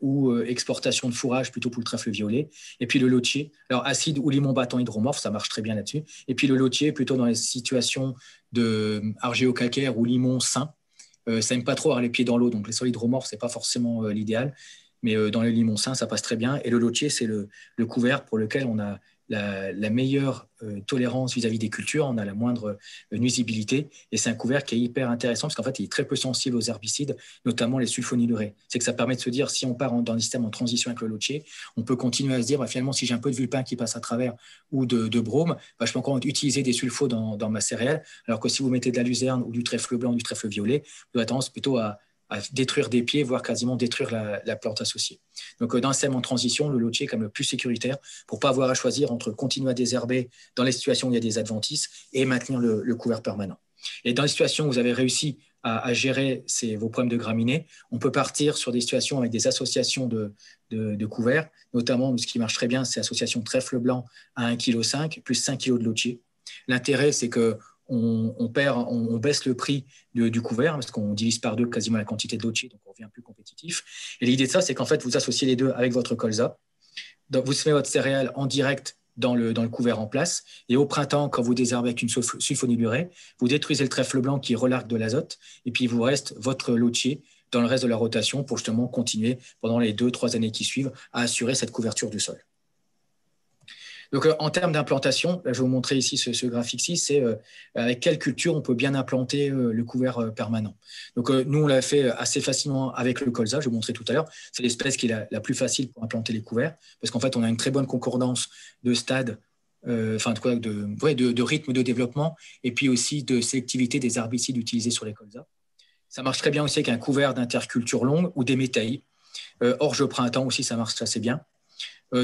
ou exportation de fourrage, plutôt pour le trèfle violet. Et puis le lotier, alors acide ou limon battant hydromorphe, ça marche très bien là-dessus. Et puis le lotier, plutôt dans les situations de argéo-calcaire ou limon sain. Ça n'aime pas trop avoir les pieds dans l'eau, donc les sols hydromorphes, ce n'est pas forcément l'idéal. Mais dans les limons sains, ça passe très bien. Et le lotier, c'est le couvert pour lequel on a la meilleure tolérance vis-à-vis des cultures, on a la moindre nuisibilité. Et c'est un couvert qui est hyper intéressant parce qu'en fait, il est très peu sensible aux herbicides, notamment les sulfonylurées. C'est que ça permet de se dire, si on part dans un système en transition avec le lotier, on peut continuer à se dire, finalement, si j'ai un peu de vulpin qui passe à travers ou de brome, je peux encore utiliser des sulfos dans ma céréale. Alors que si vous mettez de la luzerne ou du trèfle blanc ou du trèfle violet, vous avez tendance plutôt à à détruire des pieds, voire quasiment détruire la plante associée. Donc, dans un système en transition, le lotier est quand même le plus sécuritaire pour ne pas avoir à choisir entre continuer à désherber dans les situations où il y a des adventices et maintenir le couvert permanent. Et dans les situations où vous avez réussi à gérer vos problèmes de graminées, on peut partir sur des situations avec des associations de couverts, notamment ce qui marche très bien, c'est l'association trèfle blanc à 1,5 kg plus 5 kg de lotier. L'intérêt, c'est que on baisse le prix du couvert parce qu'on divise par deux quasiment la quantité de lotier, donc on devient plus compétitif. Et l'idée de ça, c'est qu'en fait, vous associez les deux avec votre colza. Donc, vous semez votre céréale en direct dans le couvert en place. Et au printemps, quand vous désherbez avec une sulfonylurée, vous détruisez le trèfle blanc qui relargue de l'azote et puis il vous reste votre lotier dans le reste de la rotation pour justement continuer pendant les 2-3 années qui suivent à assurer cette couverture du sol. Donc, en termes d'implantation, je vais vous montrer ici ce graphique-ci, c'est avec quelle culture on peut bien implanter le couvert permanent. Donc, nous, on l'a fait assez facilement avec le colza, je vais vous montrer tout à l'heure. C'est l'espèce qui est la plus facile pour implanter les couverts, parce qu'en fait, on a une très bonne concordance de stades, de rythme de développement, et puis aussi de sélectivité des herbicides utilisés sur les colzas. Ça marche très bien aussi avec un couvert d'interculture longue ou des métailles. Orge au printemps aussi, ça marche assez bien.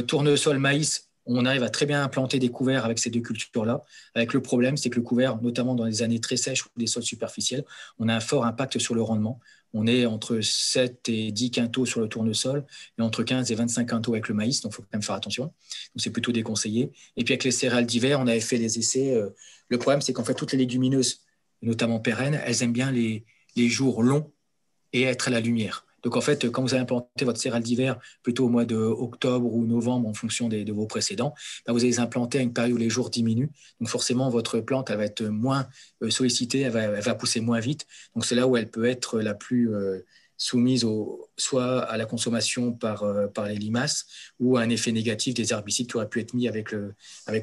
Tournesol, maïs, on arrive à très bien implanter des couverts avec ces deux cultures-là. Avec le problème, c'est que le couvert, notamment dans les années très sèches ou des sols superficiels, on a un fort impact sur le rendement. On est entre 7 et 10 quintaux sur le tournesol et entre 15 et 25 quintaux avec le maïs, donc il faut quand même faire attention. Donc c'est plutôt déconseillé. Et puis avec les céréales d'hiver, on avait fait les essais. Le problème, c'est qu'en fait, toutes les légumineuses, notamment pérennes, elles aiment bien les jours longs et être à la lumière. Donc, en fait, quand vous allez implanter votre céréale d'hiver plutôt au mois d'octobre ou novembre en fonction de vos précédents, ben, vous allez les implanter à une période où les jours diminuent. Donc, forcément, votre plante elle va être moins sollicitée, elle va pousser moins vite. Donc, c'est là où elle peut être la plus soumise soit à la consommation par les limaces ou à un effet négatif des herbicides qui auraient pu être mis avec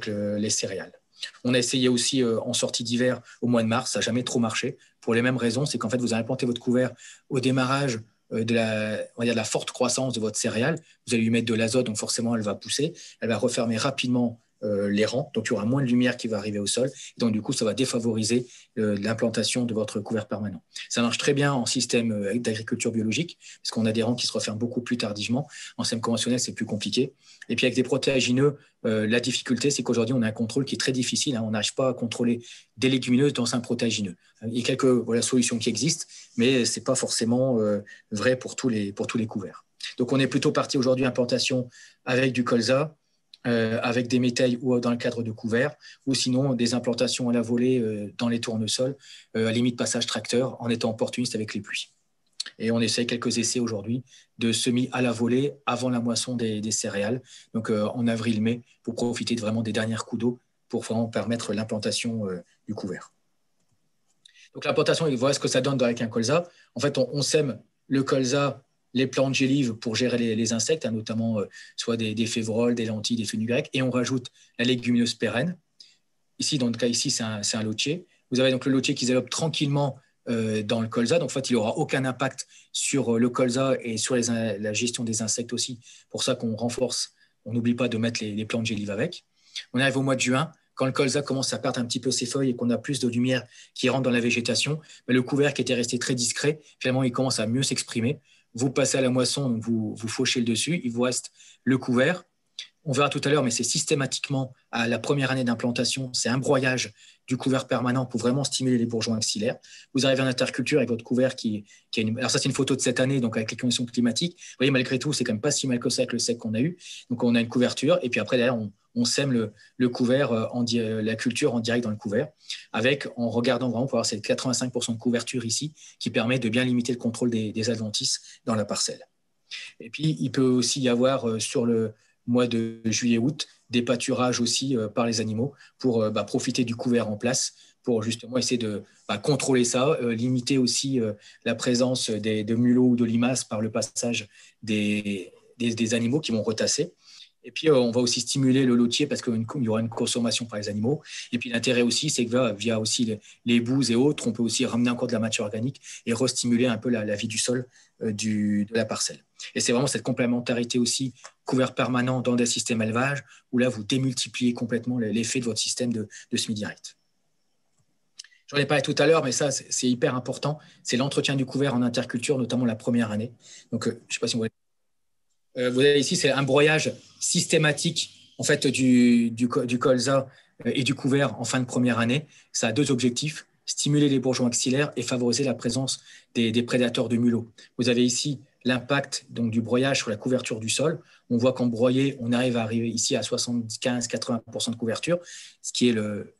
les céréales. On a essayé aussi en sortie d'hiver au mois de mars, ça n'a jamais trop marché. Pour les mêmes raisons, c'est qu'en fait, vous allez implanter votre couvert au démarrage de la forte croissance de votre céréale. Vous allez lui mettre de l'azote, donc forcément, elle va pousser. Elle va refermer rapidement les rangs, donc il y aura moins de lumière qui va arriver au sol. Donc, du coup, ça va défavoriser l'implantation de votre couvert permanent. Ça marche très bien en système d'agriculture biologique, parce qu'on a des rangs qui se referment beaucoup plus tardivement. En système conventionnel, c'est plus compliqué. Et puis, avec des protéagineux, la difficulté, c'est qu'aujourd'hui, on a un contrôle qui est très difficile. On n'arrive pas à contrôler des légumineuses dans un protéagineux. Il y a quelques solutions qui existent, mais ce n'est pas forcément vrai pour tous les couverts. Donc, on est plutôt parti aujourd'hui implantation avec du colza, avec des métailles ou dans le cadre de couverts, ou sinon des implantations à la volée dans les tournesols, à limite passage tracteur, en étant opportuniste avec les pluies. Et on essaye quelques essais aujourd'hui de semis à la volée avant la moisson des céréales, donc en avril-mai, pour profiter vraiment des dernières coups d'eau pour vraiment permettre l'implantation du couvert. Donc l'implantation, voilà ce que ça donne avec un colza. En fait, on sème le colza, les plantes gélives pour gérer les insectes, notamment soit des févroles, des lentilles, des fenugrec, et on rajoute la légumineuse pérenne. Ici, dans le cas ici, c'est un lotier. Vous avez donc le lotier qui se développe tranquillement dans le colza. Donc, en fait, il n'aura aucun impact sur le colza et sur la gestion des insectes aussi. Pour ça qu'on renforce, on n'oublie pas de mettre les plantes gélives avec. On arrive au mois de juin. Quand le colza commence à perdre un petit peu ses feuilles et qu'on a plus de lumière qui rentre dans la végétation, mais le couvert qui était resté très discret, finalement, il commence à mieux s'exprimer. Vous passez à la moisson, donc vous fauchez le dessus. Il vous reste le couvert. On verra tout à l'heure, mais c'est systématiquement à la première année d'implantation, c'est un broyage du couvert permanent pour vraiment stimuler les bourgeons axillaires. Vous arrivez en interculture avec votre couvert qui a une... Alors ça, c'est une photo de cette année, donc avec les conditions climatiques. Vous voyez, malgré tout, c'est quand même pas si mal que ça avec le sec qu'on a eu. Donc on a une couverture, et puis après, derrière, on sème le couvert, la culture en direct dans le couvert, en regardant vraiment pour avoir cette 85% de couverture ici, qui permet de bien limiter le contrôle des adventices dans la parcelle. Et puis, il peut aussi y avoir sur le mois de juillet-août, des pâturages aussi par les animaux pour profiter du couvert en place, pour justement essayer de contrôler ça, limiter aussi la présence de mulots ou de limaces par le passage des animaux qui vont retasser. Et puis, on va aussi stimuler le lotier parce qu'il y aura une consommation par les animaux. Et puis, l'intérêt aussi, c'est que via aussi les boues et autres, on peut aussi ramener encore de la matière organique et restimuler un peu la vie du sol de la parcelle. Et c'est vraiment cette complémentarité aussi, couvert permanent dans des systèmes élevage, où là, vous démultipliez complètement l'effet de votre système de semis direct. J'en ai parlé tout à l'heure, mais ça, c'est hyper important. C'est l'entretien du couvert en interculture, notamment la première année. Donc, je ne sais pas si vous avez ici, c'est un broyage systématique en fait, du colza et du couvert en fin de première année. Ça a deux objectifs, stimuler les bourgeons axillaires et favoriser la présence des prédateurs de mulots. Vous avez ici l'impact donc, du broyage sur la couverture du sol. On voit qu'en broyé, on arrive ici à 75-80% de couverture, ce qui est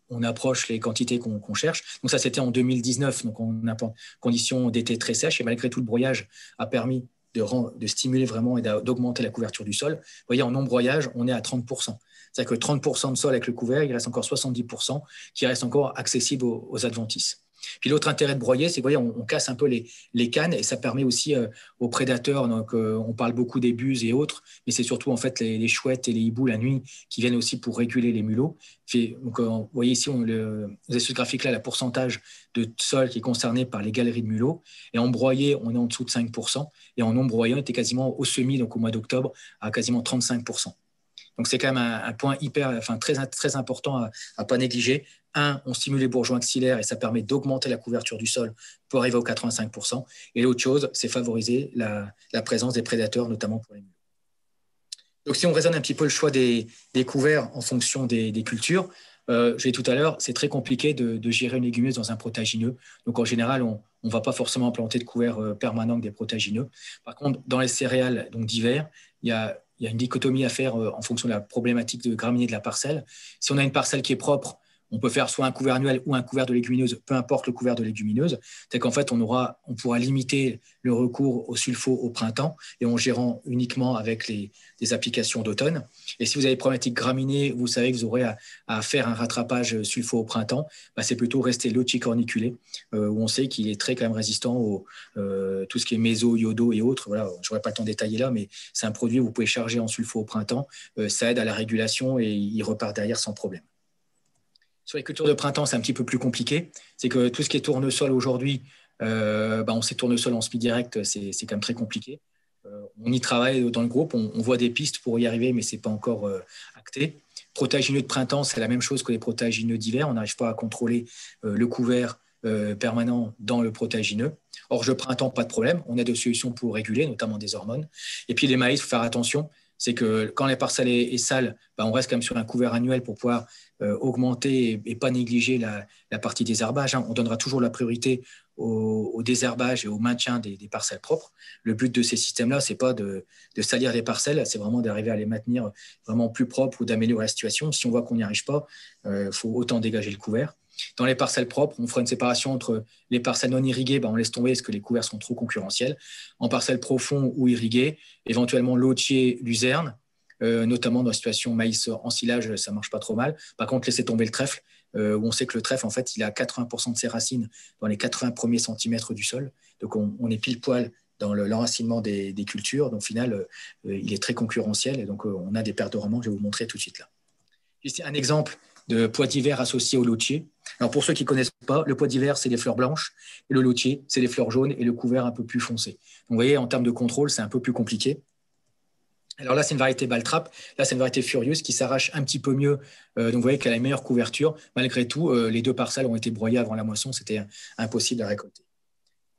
on approche les quantités qu'on cherche. Donc ça, c'était en 2019, donc on a conditions d'été très sèches, et malgré tout, le broyage a permis de stimuler vraiment et d'augmenter la couverture du sol. Vous voyez, en non-broyage, on est à 30%. C'est-à-dire que 30% de sol avec le couvert, il reste encore 70% qui reste encore accessible aux adventices. Puis l'autre intérêt de broyer, c'est que vous voyez, on casse un peu les cannes et ça permet aussi aux prédateurs, donc on parle beaucoup des buses et autres, mais c'est surtout en fait les chouettes et les hiboux la nuit qui viennent aussi pour réguler les mulots. Donc, vous voyez ici, vous avez ce graphique-là, le pourcentage de sol qui est concerné par les galeries de mulots. Et en broyé, on est en dessous de 5%. Et en non broyé, on était quasiment au semis, donc au mois d'octobre, à quasiment 35%. Donc, c'est quand même un point très important à ne pas négliger. On stimule les bourgeons axillaires et ça permet d'augmenter la couverture du sol pour arriver aux 85%. Et l'autre chose, c'est favoriser la présence des prédateurs, notamment pour les mulots. Donc, si on raisonne un petit peu le choix des couverts en fonction des cultures, je l'ai dit tout à l'heure, c'est très compliqué de gérer une légumineuse dans un protagineux. Donc, en général, on ne va pas forcément planter de couverts permanents avec des protagineux. Par contre, dans les céréales d'hiver, il y a une dichotomie à faire en fonction de la problématique de graminées de la parcelle. Si on a une parcelle qui est propre, on peut faire soit un couvert annuel ou un couvert de légumineuse, peu importe le couvert de légumineuse. C'est qu'en fait, on pourra limiter le recours au sulfo au printemps et en gérant uniquement avec les applications d'automne. Et si vous avez une problématique graminée, vous savez que vous aurez à faire un rattrapage sulfo au printemps, c'est plutôt rester lotier corniculé, où on sait qu'il est très quand même résistant tout ce qui est méso, iodo et autres. Voilà, je n'aurai pas le temps de détailler là, mais c'est un produit où vous pouvez charger en sulfo au printemps. Ça aide à la régulation et il repart derrière sans problème. Sur les cultures de printemps, c'est un petit peu plus compliqué. C'est que tout ce qui est tournesol aujourd'hui, on sait tournesol en semi-direct, c'est quand même très compliqué. On y travaille dans le groupe, on voit des pistes pour y arriver, mais ce n'est pas encore acté. Protagineux de printemps, c'est la même chose que les protagineux d'hiver. On n'arrive pas à contrôler le couvert permanent dans le protagineux. Orge de printemps, pas de problème. On a des solutions pour réguler, notamment des hormones. Et puis les maïs, il faut faire attention. C'est que quand la parcelle est sale, on reste quand même sur un couvert annuel pour pouvoir augmenter et pas négliger la partie désherbage. On donnera toujours la priorité au désherbage et au maintien des parcelles propres. Le but de ces systèmes-là, ce n'est pas de salir les parcelles, c'est vraiment d'arriver à les maintenir vraiment plus propres ou d'améliorer la situation. Si on voit qu'on n'y arrive pas, il faut autant dégager le couvert. Dans les parcelles propres, on fera une séparation entre les parcelles non irriguées, on laisse tomber parce que les couverts sont trop concurrentiels. En parcelles profondes ou irriguées, éventuellement lotier, luzerne, notamment dans la situation maïs en silage, ça ne marche pas trop mal. Par contre, laissez tomber le trèfle, où on sait que le trèfle, en fait, il a 80% de ses racines dans les 80 premiers centimètres du sol. Donc, on est pile poil dans l'enracinement des cultures. Donc, au final, il est très concurrentiel et donc on a des pertes de rendement que je vais vous montrer tout de suite là. Ici, un exemple de pois d'hiver associé au lotier. Alors, pour ceux qui ne connaissent pas, le pois d'hiver, c'est les fleurs blanches et le lotier, c'est les fleurs jaunes et le couvert un peu plus foncé. Donc, vous voyez, en termes de contrôle, c'est un peu plus compliqué. Alors là, c'est une variété Baltrap. Là, c'est une variété Furieuse qui s'arrache un petit peu mieux. Donc, vous voyez qu'elle a une meilleure couverture. Malgré tout, les deux parcelles ont été broyées avant la moisson. C'était impossible à récolter.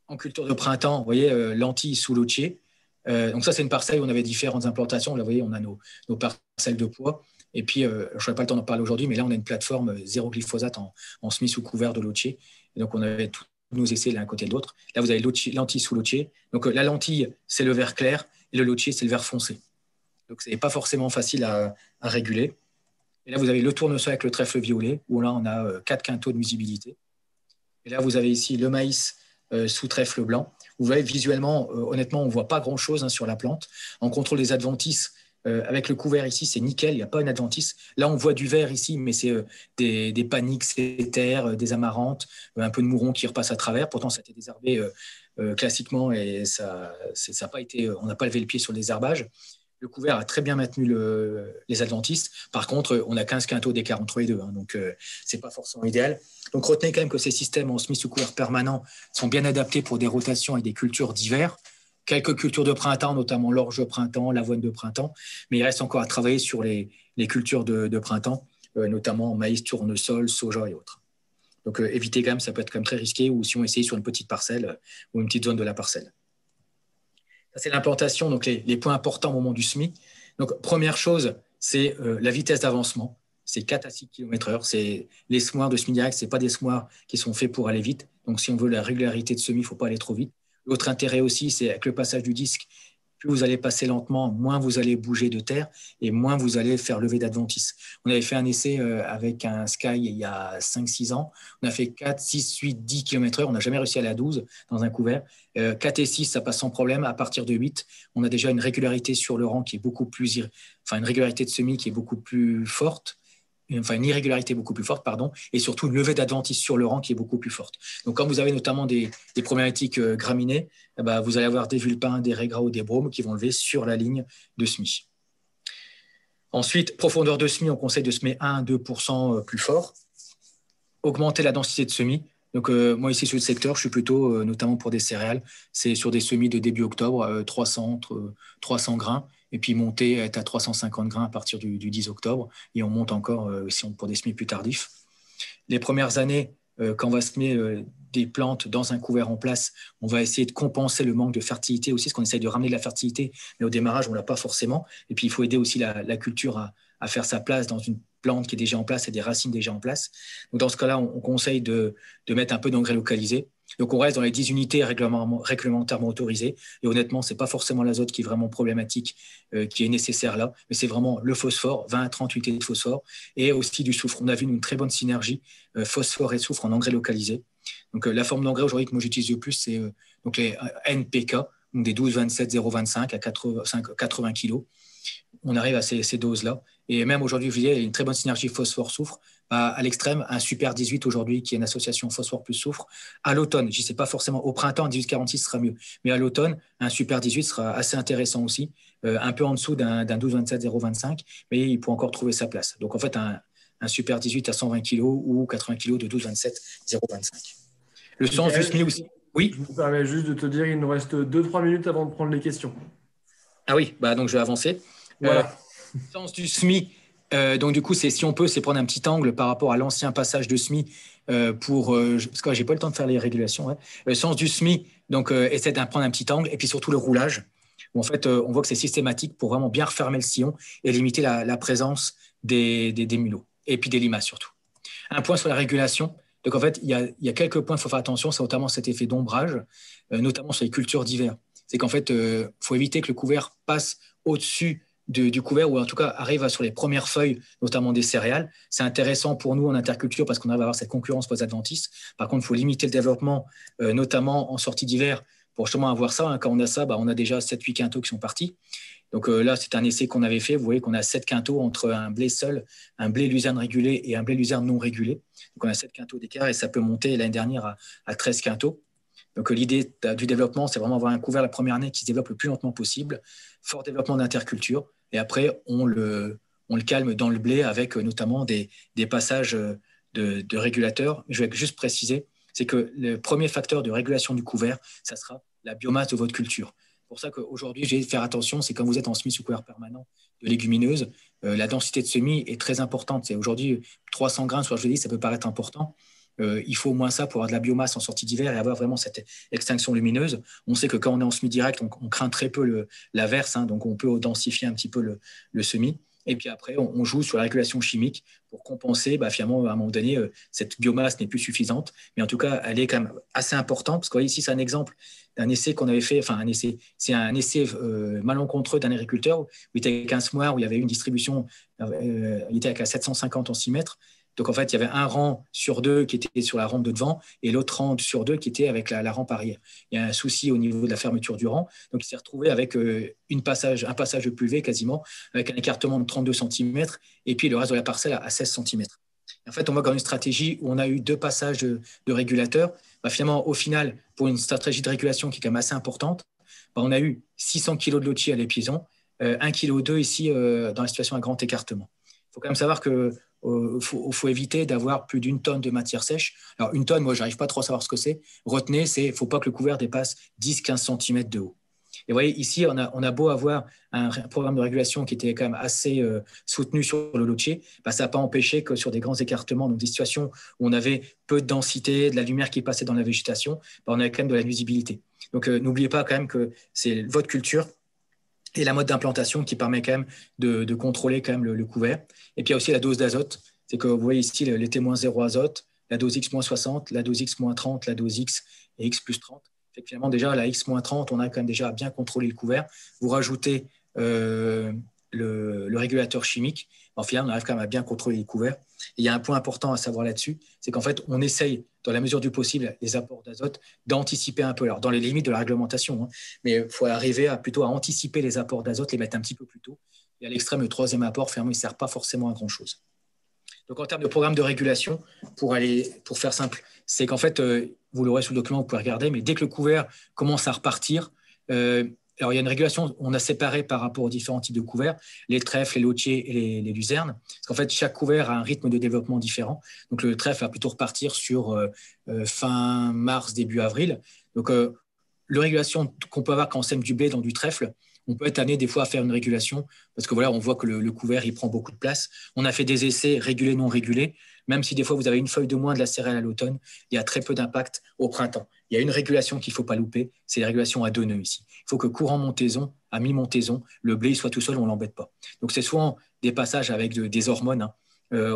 En culture de printemps, vous voyez, lentilles sous lotier. Donc ça, c'est une parcelle où on avait différentes implantations. Là, vous voyez, on a nos parcelles de pois. Et puis, je n'aurai pas le temps d'en parler aujourd'hui, mais là, on a une plateforme zéro glyphosate en semis sous couvert de lotier. Et donc, on avait tous nos essais l'un côté de l'autre. Là, vous avez lentilles sous lotier. Donc, la lentille, c'est le vert clair et le lotier, c'est le vert foncé. Donc, ce n'est pas forcément facile à réguler. Et là, vous avez le tournesol avec le trèfle violet, où là, on a 4 quintaux de nuisibilité. Et là, vous avez ici le maïs sous trèfle blanc. Vous voyez, visuellement, honnêtement, on ne voit pas grand-chose sur la plante. En contrôle des adventices, avec le couvert ici, c'est nickel, il n'y a pas une adventice. Là, on voit du vert ici, mais c'est des paniques, éthers, des amarantes, un peu de mouron qui repasse à travers. Pourtant, ça a été désherbé classiquement et ça n'a pas été, on n'a pas levé le pied sur le désherbage. Le couvert a très bien maintenu les adventistes. Par contre, on a 15 quintaux d'écart entre les deux, donc ce n'est pas forcément idéal. Donc, retenez quand même que ces systèmes en semis sous couvert permanent sont bien adaptés pour des rotations et des cultures d'hiver. Quelques cultures de printemps, notamment l'orge de printemps, l'avoine de printemps, mais il reste encore à travailler sur les cultures de printemps, notamment maïs, tournesol, soja et autres. Donc, éviter quand même, ça peut être quand même très risqué, ou si on essaye sur une petite parcelle ou une petite zone de la parcelle. Ça, c'est l'implantation, donc les points importants au moment du semis. Donc, première chose, c'est la vitesse d'avancement. C'est 4 à 6 km/h. Les semoirs de semis direct, ce n'est pas des semoirs qui sont faits pour aller vite. Donc, si on veut la régularité de semis, il ne faut pas aller trop vite. L'autre intérêt aussi, c'est avec le passage du disque, plus vous allez passer lentement, moins vous allez bouger de terre et moins vous allez faire lever d'adventice. On avait fait un essai avec un Sky il y a 5-6 ans. On a fait 4, 6, 8, 10 km/h. On n'a jamais réussi à aller à 12 dans un couvert. 4 et 6, ça passe sans problème. À partir de 8, on a déjà une régularité sur le rang qui est beaucoup plus... une régularité de semis qui est beaucoup plus forte. Une irrégularité beaucoup plus forte, pardon, et surtout une levée d'adventice sur le rang qui est beaucoup plus forte. Donc, quand vous avez notamment des problématiques graminées, vous allez avoir des vulpins, des raigrats ou des bromes qui vont lever sur la ligne de semis. Ensuite, profondeur de semis, on conseille de semer 1-2% plus fort. Augmenter la densité de semis. Donc, moi, ici, sur le secteur, je suis plutôt, notamment pour des céréales, c'est sur des semis de début octobre, 300 grains, et puis monter, être à 350 grains à partir du 10 octobre, et on monte encore pour des semis plus tardifs. Les premières années, quand on va semer des plantes dans un couvert en place, on va essayer de compenser le manque de fertilité aussi, parce qu'on essaye de ramener de la fertilité, mais au démarrage, on ne l'a pas forcément. Et puis, il faut aider aussi la culture à faire sa place dans une plante qui est déjà en place et des racines déjà en place. Donc, dans ce cas-là, on conseille de mettre un peu d'engrais localisé. Donc, on reste dans les 10 unités réglementairement autorisées. Et honnêtement, ce n'est pas forcément l'azote qui est vraiment problématique, qui est nécessaire là, mais c'est vraiment le phosphore, 20 à 30 unités de phosphore, et aussi du soufre. On a vu une très bonne synergie phosphore et soufre en engrais localisé. Donc, la forme d'engrais aujourd'hui que moi j'utilise le plus, c'est donc les NPK, donc des 12, 27, 0,25 à 80 kg. On arrive à ces doses-là. Et même aujourd'hui, il y a une très bonne synergie phosphore-soufre. À l'extrême, un Super 18 aujourd'hui, qui est une association phosphore plus soufre. À l'automne, je ne sais pas forcément, au printemps, un 18-46 sera mieux. Mais à l'automne, un Super 18 sera assez intéressant aussi, un peu en dessous d'un 12-27 0,25, mais il peut encore trouver sa place. Donc en fait, un Super 18 à 120 kg ou 80 kg de 12-27 0,25. Le sens du semis aussi. Oui. Je me permets juste de te dire, il nous reste 2-3 minutes avant de prendre les questions. Ah oui, donc je vais avancer. Voilà. Le sens du semis, donc du coup, si on peut, c'est prendre un petit angle par rapport à l'ancien passage de semis parce que j'ai pas le temps de faire les régulations. Ouais. Le sens du semis, donc essaie de prendre un petit angle, et puis surtout le roulage, où en fait, on voit que c'est systématique pour vraiment bien refermer le sillon et limiter la présence des mulots, et puis des limaces surtout. Un point sur la régulation. Donc en fait, il y a quelques points qu'il faut faire attention, c'est notamment cet effet d'ombrage, notamment sur les cultures d'hiver. C'est qu'en fait, faut éviter que le couvert passe au-dessus du couvert, ou en tout cas arrive sur les premières feuilles, notamment des céréales. C'est intéressant pour nous en interculture parce qu'on arrive à avoir cette concurrence post-adventice. Par contre, il faut limiter le développement, notamment en sortie d'hiver, pour justement avoir ça. Quand on a ça, on a déjà 7-8 quintaux qui sont partis. Donc là, c'est un essai qu'on avait fait. Vous voyez qu'on a 7 quintaux entre un blé seul, un blé luzerne régulé et un blé luzerne non régulé. Donc on a 7 quintaux d'écart, et ça peut monter l'année dernière à 13 quintaux. Donc l'idée du développement, c'est vraiment avoir un couvert la première année qui se développe le plus lentement possible, fort développement d'interculture, et après on le calme dans le blé avec notamment des passages de régulateurs. Je vais juste préciser, c'est que le premier facteur de régulation du couvert, ça sera la biomasse de votre culture. C'est pour ça qu'aujourd'hui, j'ai de faire attention, c'est quand vous êtes en semis sous couvert permanent de légumineuses, la densité de semis est très importante. C'est aujourd'hui 300 grains sur, je dis, ça peut paraître important. Il faut au moins ça pour avoir de la biomasse en sortie d'hiver et avoir vraiment cette extinction lumineuse. On sait que quand on est en semis direct, on craint très peu l'averse, donc on peut densifier un petit peu le semis. Et puis après, on joue sur la régulation chimique pour compenser, finalement, à un moment donné, cette biomasse n'est plus suffisante. Mais en tout cas, elle est quand même assez importante, parce que vous voyez, ici, c'est un exemple d'un essai qu'on avait fait, c'est un essai malencontreux d'un agriculteur où il était avec un semoir, où il y avait une distribution, il était avec 750 en 6 mètres. Donc, en fait, il y avait un rang sur 2 qui était sur la rampe de devant et l'autre rang sur 2 qui était avec la rampe arrière. Il y a un souci au niveau de la fermeture du rang. Donc, il s'est retrouvé avec un passage de pluvé quasiment, avec un écartement de 32 cm et puis le reste de la parcelle à 16 cm. En fait, on voit dans une stratégie où on a eu 2 passages de régulateurs. Finalement, au final, pour une stratégie de régulation qui est quand même assez importante, on a eu 600 kg de lotier à l'épiaison, 1,2 kg ici dans la situation à grand écartement. Il faut quand même savoir que faut éviter d'avoir plus d'1 tonne de matière sèche. Alors, 1 tonne, moi, je n'arrive pas trop à savoir ce que c'est. Retenez, il ne faut pas que le couvert dépasse 10-15 cm de haut. Et vous voyez, ici, on a beau avoir un programme de régulation qui était quand même assez soutenu sur le lotier, bah, ça n'a pas empêché que sur des grands écartements, donc des situations où on avait peu de densité, de la lumière qui passait dans la végétation, bah, on avait quand même de la nuisibilité. Donc, n'oubliez pas quand même que c'est votre culture et la mode d'implantation qui permet quand même de contrôler quand même le couvert. Et puis, il y a aussi la dose d'azote. C'est que vous voyez ici les témoins 0 azote, la dose X-60, la dose X-30, la dose X et X plus 30. Fait que finalement, déjà, la X-30, on a quand même déjà bien contrôlé le couvert. Vous rajoutez le régulateur chimique. En final, on arrive quand même à bien contrôler les couverts. Et il y a un point important à savoir là-dessus, c'est qu'en fait, on essaye, dans la mesure du possible, les apports d'azote, d'anticiper un peu, alors dans les limites de la réglementation, hein, mais il faut arriver plutôt à anticiper les apports d'azote, les mettre un petit peu plus tôt. Et à l'extrême, le troisième apport, finalement, il ne sert pas forcément à grand-chose. Donc, en termes de programme de régulation, pour faire simple, c'est qu'en fait, vous l'aurez sous le document, vous pouvez regarder, mais dès que le couvert commence à repartir, alors il y a une régulation, on a séparé par rapport aux différents types de couverts, les trèfles, les lotiers et les luzernes, parce qu'en fait, chaque couvert a un rythme de développement différent. Donc, le trèfle va plutôt repartir sur fin mars, début avril. Donc, la régulation qu'on peut avoir quand on sème du blé dans du trèfle, on peut être amené des fois à faire une régulation parce que voilà, on voit que le couvert il prend beaucoup de place. On a fait des essais régulés, non régulés. Même si des fois vous avez une feuille de moins de la céréale à l'automne, il y a très peu d'impact au printemps. Il y a une régulation qu'il ne faut pas louper, c'est la régulation à 2 nœuds ici. Il faut que courant montaison, à mi-montaison, le blé soit tout seul, on ne l'embête pas. Donc c'est souvent des passages avec des hormones. Hein.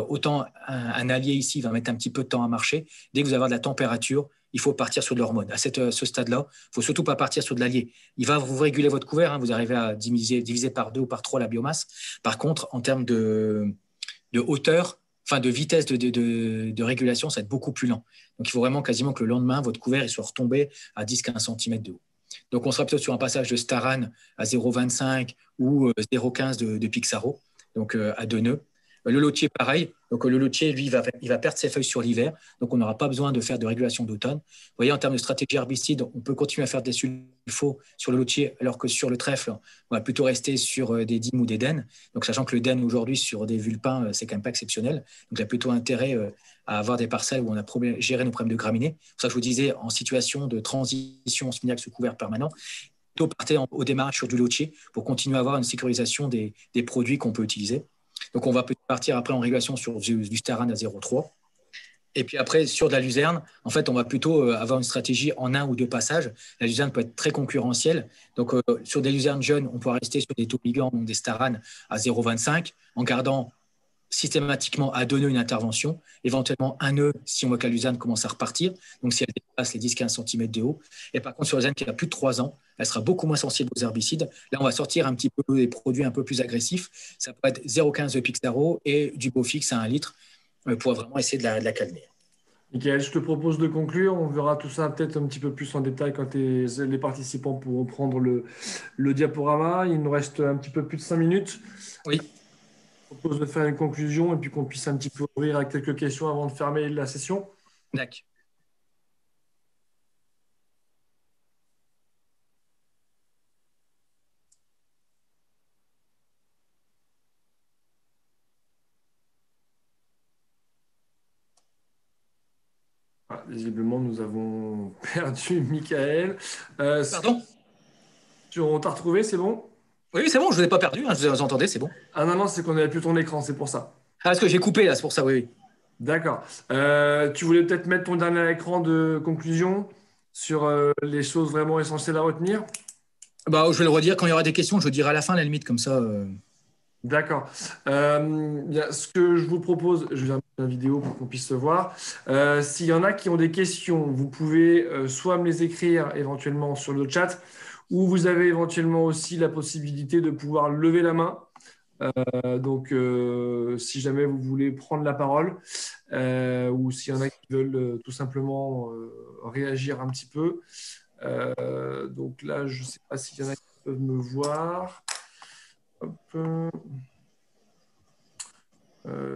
Autant un allié ici va mettre un petit peu de temps à marcher. Dès que vous avez de la température, il faut partir sur de l'hormone. À ce stade-là, il ne faut surtout pas partir sur de l'allié. Il va vous réguler votre couvert, hein, vous arrivez à diviser par 2 ou par 3 la biomasse. Par contre, en termes de hauteur, enfin de vitesse de régulation, ça va être beaucoup plus lent. Donc, il faut vraiment quasiment que le lendemain, votre couvert il soit retombé à 10-15 cm de haut. Donc, on sera plutôt sur un passage de Staran à 0,25 ou 0,15 de Pixaro, donc à 2 nœuds. Le lotier, pareil. Donc, le lotier, lui, il va perdre ses feuilles sur l'hiver. Donc, on n'aura pas besoin de faire de régulation d'automne. Vous voyez, en termes de stratégie herbicide, on peut continuer à faire des sulfos sur le lotier, alors que sur le trèfle, on va plutôt rester sur des dîmes ou des dennes. Donc, sachant que le den, aujourd'hui, sur des vulpins, c'est quand même pas exceptionnel. Donc, il y a plutôt intérêt à avoir des parcelles où on a géré nos problèmes de graminées. C'est pour ça que je vous disais, en situation de transition spinac sous couvert permanent, plutôt partez au démarrage sur du lotier pour continuer à avoir une sécurisation des produits qu'on peut utiliser. Donc, on va peut-être partir après en régulation sur du Staran à 0,3. Et puis après, sur de la luzerne, en fait, on va plutôt avoir une stratégie en 1 ou 2 passages. La luzerne peut être très concurrentielle. Donc, sur des luzernes jeunes, on pourra rester sur des taux ligands, donc des Staran à 0,25, en gardant systématiquement à 2 nœuds une intervention, éventuellement 1 nœud si on voit que la luzerne commence à repartir, donc si elle dépasse les 10-15 cm de haut. Et par contre, sur la luzerne qui a plus de 3 ans, elle sera beaucoup moins sensible aux herbicides. Là, on va sortir un petit peu des produits un peu plus agressifs. Ça peut être 0,15 de Pixaro et du Bofix à 1 litre pour vraiment essayer de la calmer. Michael, je te propose de conclure. On verra tout ça peut-être un petit peu plus en détail quand les participants pourront prendre le diaporama. Il nous reste un petit peu plus de 5 minutes. Oui. Je propose de faire une conclusion et puis qu'on puisse un petit peu ouvrir avec quelques questions avant de fermer la session. D'accord. Ah, visiblement, nous avons perdu Michael. Pardon? On t'a retrouvé, c'est bon? Oui, c'est bon, je ne vous ai pas perdu, hein, je vous entendais, c'est bon. Ah non, c'est qu'on n'avait plus ton écran, c'est pour ça. Ah, parce que j'ai coupé là, c'est pour ça, oui. D'accord. Tu voulais peut-être mettre ton dernier écran de conclusion sur les choses vraiment essentielles à retenir? Bah, je vais le redire quand il y aura des questions, je le dirai à la fin, à la limite, comme ça. D'accord. Bien, ce que je vous propose, je vais mettre la vidéo pour qu'on puisse se voir. S'il y en a qui ont des questions, vous pouvez soit me les écrire éventuellement sur le chat, ou vous avez éventuellement aussi la possibilité de pouvoir lever la main. Donc, si jamais vous voulez prendre la parole, ou s'il y en a qui veulent tout simplement réagir un petit peu. Donc là, je ne sais pas s'il y en a qui peuvent me voir. Hop.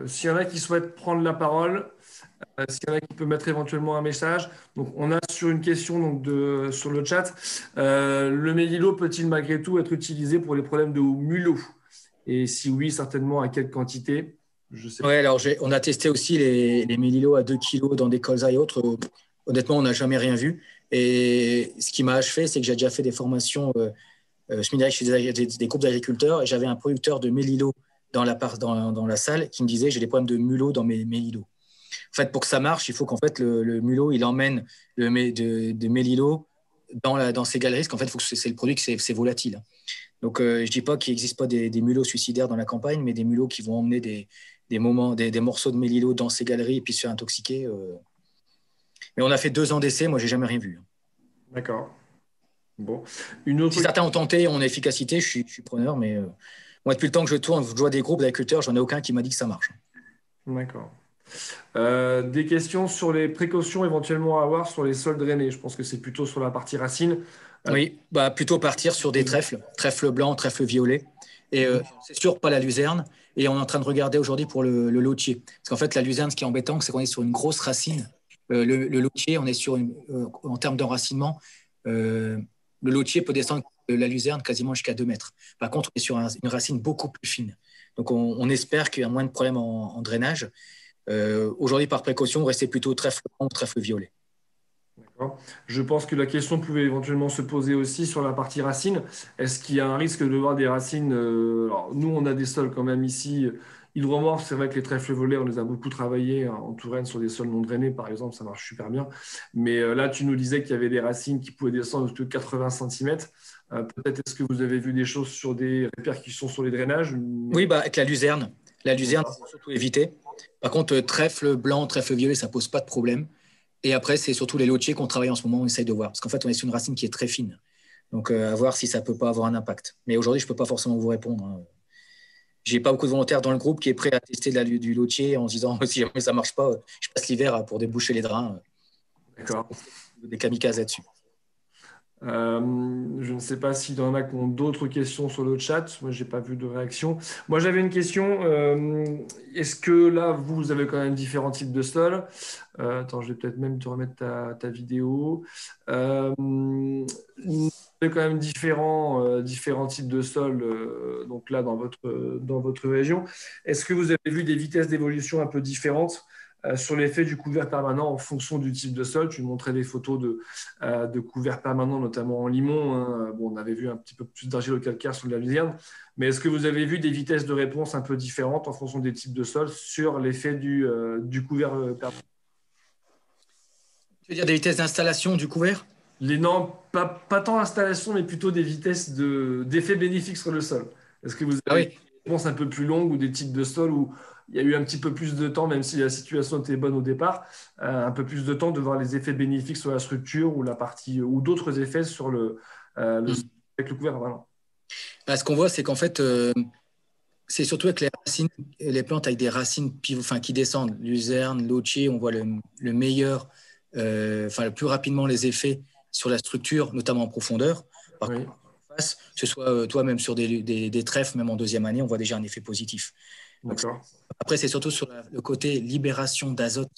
S'il y en a qui souhaitent prendre la parole, s'il y en a qui peuvent mettre éventuellement un message. Donc, on a sur une question donc sur le chat, le mélilo peut-il malgré tout être utilisé pour les problèmes de mulot? Et si oui, certainement à quelle quantité? Je sais pas. Ouais, alors on a testé aussi les mélilos à 2 kg dans des colzas et autres. Honnêtement, on n'a jamais rien vu. Et ce qui m'a achevé, c'est que j'ai déjà fait des formations je mets chez des groupes d'agriculteurs et j'avais un producteur de mélilo dans la salle qui me disait j'ai des problèmes de mulot dans mes mélilos. En fait, pour que ça marche, il faut qu'en fait le mulot il emmène de mélilo dans ses galeries, parce qu'en fait, c'est le produit que c'est volatile. Donc, je ne dis pas qu'il n'existe pas des mulots suicidaires dans la campagne, mais des mulots qui vont emmener des morceaux de mélilo dans ces galeries et puis se faire intoxiquer. Mais on a fait 2 ans d'essai, moi, je n'ai jamais rien vu. D'accord. Bon. Si certains ont tenté en efficacité, je suis preneur, mais moi, depuis le temps que je tourne, je vois des groupes d'agriculteurs, j'en ai aucun qui m'a dit que ça marche. D'accord. Des questions sur les précautions éventuellement à avoir sur les sols drainés. Je pense que c'est plutôt sur la partie racine. Oui, plutôt partir sur des trèfles blancs, trèfles violets. Et c'est sûr, pas la luzerne. Et on est en train de regarder aujourd'hui pour le lotier. Parce qu'en fait, la luzerne, ce qui est embêtant, c'est qu'on est sur une grosse racine. Le lotier, on est sur en termes d'enracinement, le lotier peut descendre la luzerne quasiment jusqu'à 2 mètres. Par contre, on est sur une racine beaucoup plus fine. Donc, on espère qu'il y a moins de problèmes en drainage. Aujourd'hui, par précaution, restez plutôt trèfle blanc ou trèfle violet. D'accord. Je pense que la question pouvait éventuellement se poser aussi sur la partie racine. Est-ce qu'il y a un risque de voir des racines alors, nous, on a des sols quand même ici. Hydromorphes, c'est vrai que les trèfles violets, on les a beaucoup travaillés en Touraine sur des sols non drainés, par exemple, ça marche super bien. Mais là, tu nous disais qu'il y avait des racines qui pouvaient descendre jusqu'à 80 cm. Peut-être est-ce que vous avez vu des choses sur des répercussions sur les drainages? Oui, avec la luzerne. La luzerne, il faut surtout éviter. Par contre, trèfle blanc, trèfle violet, ça ne pose pas de problème. Et après, c'est surtout les lotiers qu'on travaille en ce moment, on essaye de voir. Parce qu'en fait, on est sur une racine qui est très fine. Donc, à voir si ça ne peut pas avoir un impact. Mais aujourd'hui, je ne peux pas forcément vous répondre. Je n'ai pas beaucoup de volontaires dans le groupe qui est prêt à tester du lotier en se disant si jamais ça ne marche pas, je passe l'hiver pour déboucher les drains. D'accord. Des kamikazes là-dessus. Je ne sais pas s'il y en a qui ont d'autres questions sur le chat. Moi, je n'ai pas vu de réaction. Moi, j'avais une question. Est-ce que là, vous avez quand même différents types de sols? Attends, je vais peut-être même te remettre ta vidéo. Vous avez quand même différents types de sols donc là, dans votre région. Est-ce que vous avez vu des vitesses d'évolution un peu différentes sur l'effet du couvert permanent en fonction du type de sol? Tu montrais des photos de couvert permanent, notamment en limon, hein. Bon, on avait vu un petit peu plus d'argilo-calcaire sur de la luzerne, mais est-ce que vous avez vu des vitesses de réponse un peu différentes en fonction des types de sols sur l'effet du couvert permanent? Tu veux dire des vitesses d'installation du couvert? Non, pas tant l'installation, mais plutôt des vitesses d'effet bénéfique sur le sol. Est-ce que vous avez des réponses un peu plus longues ou des types de sols où il y a eu un petit peu plus de temps, même si la situation était bonne au départ, un peu plus de temps de voir les effets bénéfiques sur la structure ou la partie ou d'autres effets sur le sol avec le couvert permanent? Ce qu'on voit, c'est qu'en fait, c'est surtout avec les racines, les plantes avec des racines qui descendent, luzerne, lotier, on voit le meilleur, le plus rapidement les effets sur la structure, notamment en profondeur. Par contre, que ce soit toi-même sur des trèfles, même en 2e année, on voit déjà un effet positif. Donc, après, c'est surtout sur le côté libération d'azote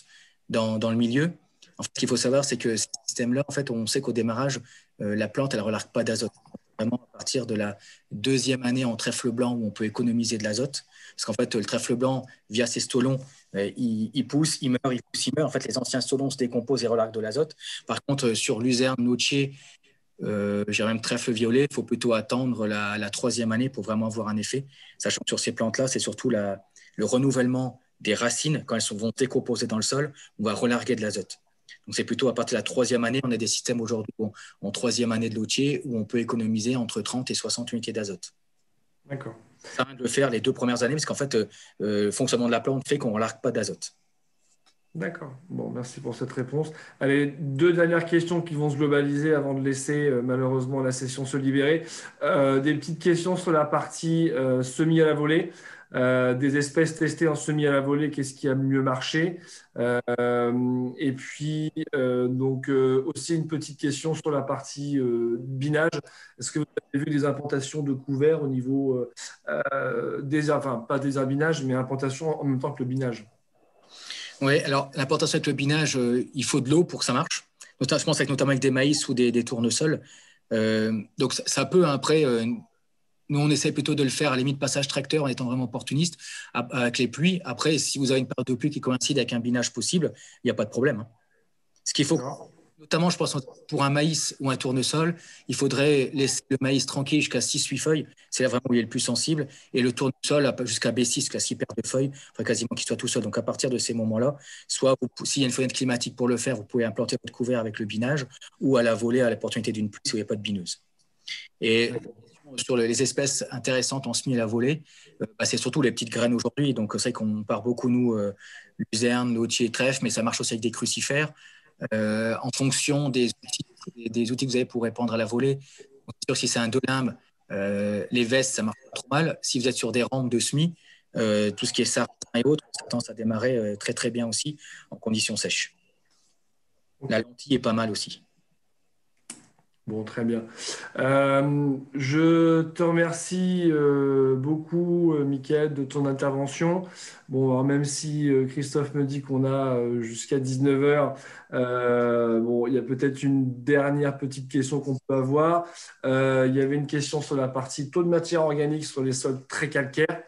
dans le milieu. En fait, ce qu'il faut savoir, c'est que ce système-là, en fait, on sait qu'au démarrage, la plante, elle ne relargue pas d'azote. Vraiment à partir de la 2e année en trèfle blanc où on peut économiser de l'azote. Parce qu'en fait, le trèfle blanc, via ses stolons, il pousse, il meurt, il pousse, il meurt. En fait, les anciens stolons se décomposent et relarguent de l'azote. Par contre, sur luzerne, notier, j'ai même trèfle violet, il faut plutôt attendre la 3e année pour vraiment avoir un effet. Sachant que sur ces plantes-là, c'est surtout le renouvellement des racines, quand elles vont décomposer dans le sol, on va relarguer de l'azote. Donc, c'est plutôt à partir de la 3e année, on a des systèmes aujourd'hui en 3e année de lotier où on peut économiser entre 30 et 60 unités d'azote. D'accord. Ça sert à rien de le faire les 2 premières années parce qu'en fait, le fonctionnement de la plante fait qu'on ne relargue pas d'azote. D'accord. Bon, merci pour cette réponse. Allez, 2 dernières questions qui vont se globaliser avant de laisser malheureusement la session se libérer. Des petites questions sur la partie semis à la volée. Des espèces testées en semis à la volée, qu'est-ce qui a mieux marché? Et puis, aussi une petite question sur la partie binage. Est-ce que vous avez vu des implantations de couverts au niveau pas désherbinage, mais implantation en même temps que le binage? Oui, alors l'implantation avec le binage, il faut de l'eau pour que ça marche. Je pense notamment avec des maïs ou des tournesols. Donc ça peut, après, nous on essaie plutôt de le faire à la limite passage tracteur en étant vraiment opportuniste avec les pluies. Après, si vous avez une période de pluie qui coïncide avec un binage possible, il n'y a pas de problème. Ce qu'il faut Notamment, je pense, pour un maïs ou un tournesol, il faudrait laisser le maïs tranquille jusqu'à 6-8 feuilles. C'est là vraiment où il est le plus sensible. Et le tournesol jusqu'à B6, jusqu'à 6 paires de feuilles, il faudrait quasiment qu'il soit tout seul. Donc, à partir de ces moments-là, soit s'il y a une fenêtre climatique pour le faire, vous pouvez implanter votre couvert avec le binage ou à la volée à l'opportunité d'une pluie où il n'y a pas de bineuse. Et sur les espèces intéressantes en semis à la volée, c'est surtout les petites graines aujourd'hui. Donc, c'est vrai qu'on part beaucoup, nous, luzerne, lotier, trèfle, mais ça marche aussi avec des crucifères. En fonction des outils que vous avez pour répandre à la volée. Donc, si c'est un dolimbe, les vestes, ça marche pas trop mal. Si vous êtes sur des rampes de semis, tout ce qui est sarrasin et autres, ça tend à démarrer très très bien aussi en conditions sèches. La lentille est pas mal aussi. Bon, très bien. Je te remercie beaucoup, Mickaël, de ton intervention. Bon, alors même si Christophe me dit qu'on a jusqu'à 19 heures, bon, il y a peut-être une dernière petite question qu'on peut avoir. Il y avait une question sur la partie taux de matière organique sur les sols très calcaires.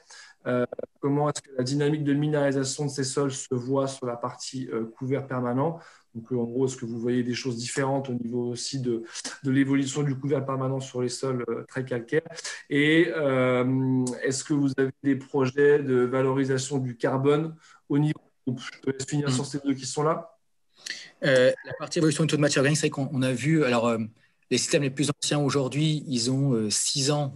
Comment est-ce que la dynamique de minéralisation de ces sols se voit sur la partie couvert permanent? Donc, en gros, est-ce que vous voyez des choses différentes au niveau aussi de l'évolution du couvert permanent sur les sols très calcaires? Et est-ce que vous avez des projets de valorisation du carbone au niveau du groupe? Je te laisse finir sur ces deux questions-là. La partie évolution du taux de matière organique, c'est vrai qu'on a vu, alors les systèmes les plus anciens aujourd'hui, ils ont 6 ans.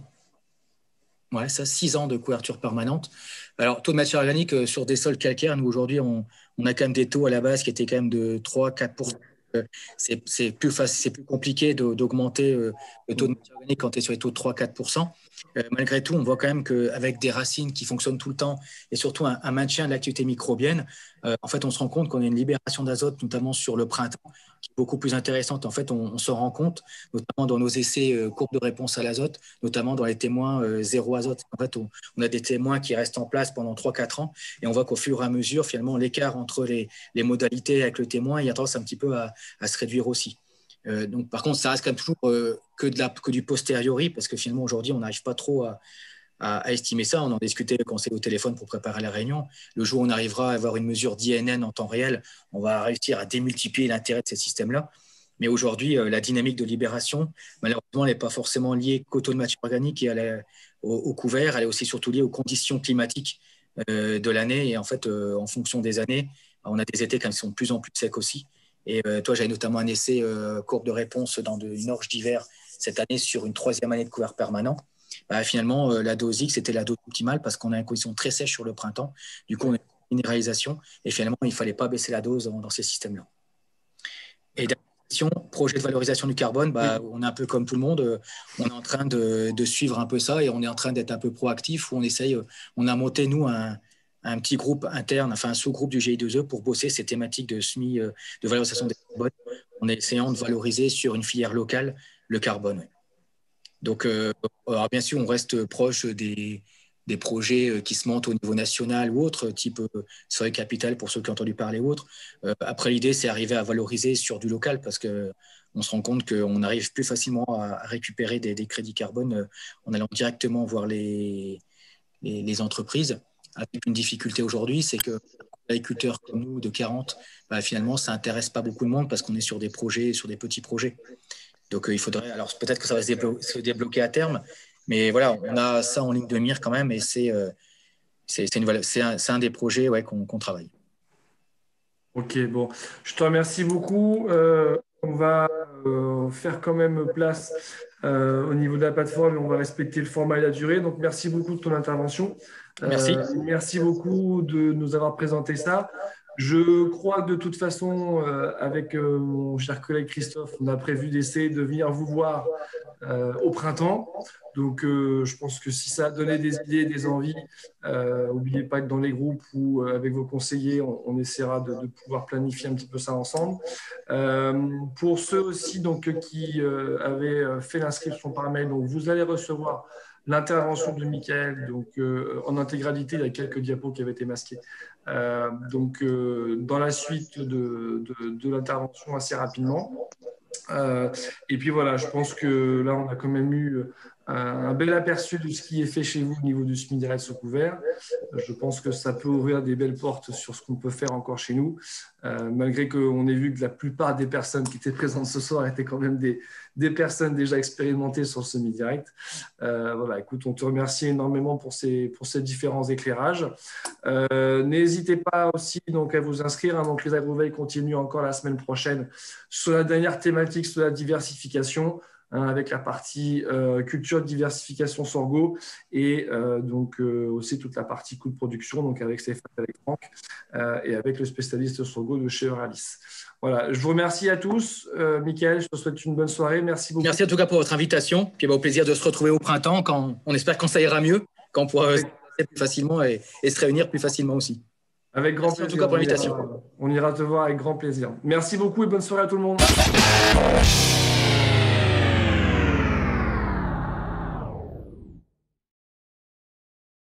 Ouais, ça, 6 ans de couverture permanente. Alors, taux de matière organique sur des sols calcaires, nous aujourd'hui, on a quand même des taux à la base qui étaient quand même de 3-4%. C'est plus compliqué d'augmenter le taux de matière organique quand tu es sur les taux de 3-4%. Malgré tout, on voit quand même qu'avec des racines qui fonctionnent tout le temps et surtout un maintien de l'activité microbienne, en fait, on se rend compte qu'on a une libération d'azote, notamment sur le printemps, qui est beaucoup plus intéressante. En fait, on se rend compte, notamment dans nos essais courbes de réponse à l'azote, notamment dans les témoins zéro azote. En fait, on a des témoins qui restent en place pendant 3-4 ans et on voit qu'au fur et à mesure, finalement, l'écart entre les modalités avec le témoin, il y a tendance un petit peu à se réduire aussi. Donc, par contre, ça reste quand même toujours que du posteriori, parce que finalement, aujourd'hui, on n'arrive pas trop à estimer ça. On en discutait quand c'est au téléphone pour préparer la réunion. Le jour où on arrivera à avoir une mesure d'INN en temps réel, on va réussir à démultiplier l'intérêt de ces systèmes-là. Mais aujourd'hui, la dynamique de libération, malheureusement, elle n'est pas forcément liée qu'au taux de matière organique et au couvert. Elle est aussi surtout liée aux conditions climatiques de l'année. Et en fait, en fonction des années, on a des étés qui sont de plus en plus secs aussi. Et toi, j'avais notamment un essai courbe de réponse dans une orge d'hiver cette année sur une 3e année de couvert permanent. Finalement, la dose X était la dose optimale parce qu'on a une condition très sèche sur le printemps. Du coup, on a une minéralisation et finalement, il ne fallait pas baisser la dose dans ces systèmes-là. Et projet de valorisation du carbone, on est un peu comme tout le monde. On est en train de suivre un peu ça et on est en train d'être un peu proactif où on a monté, nous, un petit groupe interne, enfin un sous-groupe du GI2E pour bosser ces thématiques de valorisation des carbones en essayant de valoriser sur une filière locale le carbone. Donc, alors bien sûr, on reste proche des projets qui se montent au niveau national ou autre, type Soleil Capital pour ceux qui ont entendu parler ou autre. Après, l'idée, c'est d'arriver à valoriser sur du local parce qu'on se rend compte qu'on arrive plus facilement à récupérer des crédits carbone en allant directement voir les entreprises. Avec une difficulté aujourd'hui, c'est que les agriculteurs comme nous, de 40, finalement, ça n'intéresse pas beaucoup de monde parce qu'on est sur des projets, sur des petits projets. Donc, il faudrait. Alors, peut-être que ça va se débloquer à terme, mais voilà, on a ça en ligne de mire quand même et c'est un des projets qu'on travaille. Ok, bon. Je te remercie beaucoup. On va faire quand même place au niveau de la plateforme et on va respecter le format et la durée. Donc, merci beaucoup de ton intervention. Merci. Merci beaucoup de nous avoir présenté ça. Je crois que de toute façon, avec mon cher collègue Christophe, on a prévu d'essayer de venir vous voir au printemps. Donc, je pense que si ça a donné des idées, des envies, n'oubliez pas que dans les groupes ou avec vos conseillers, on essaiera de pouvoir planifier un petit peu ça ensemble. Pour ceux aussi donc, qui avaient fait l'inscription par mail, donc, vous allez recevoir l'intervention de Mickaël, donc en intégralité, il y a quelques diapos qui avaient été masqués. Dans la suite de l'intervention assez rapidement. Et puis voilà, je pense que là, on a quand même eu un bel aperçu de ce qui est fait chez vous au niveau du semi-direct sous couvert. Je pense que ça peut ouvrir des belles portes sur ce qu'on peut faire encore chez nous, malgré qu'on ait vu que la plupart des personnes qui étaient présentes ce soir étaient quand même des personnes déjà expérimentées sur le semi-direct. Voilà, écoute, on te remercie énormément pour ces différents éclairages. N'hésitez pas aussi donc, à vous inscrire. Donc, les agroveilles continuent encore la semaine prochaine sur la dernière thématique, sur la diversification. Avec la partie culture de diversification sorgho et donc aussi toute la partie coût de production, donc avec Stéphane, avec Franck et avec le spécialiste sorgho de chez Euralis. Voilà, je vous remercie à tous. Michael, je te souhaite une bonne soirée. Merci beaucoup. Merci en tout cas pour votre invitation. Puis au plaisir de se retrouver au printemps, quand on espère quand ça ira mieux, quand on pourra se plus facilement et se réunir plus facilement aussi. Avec grand plaisir. En tout cas pour l'invitation. On ira te voir avec grand plaisir. Merci beaucoup et bonne soirée à tout le monde.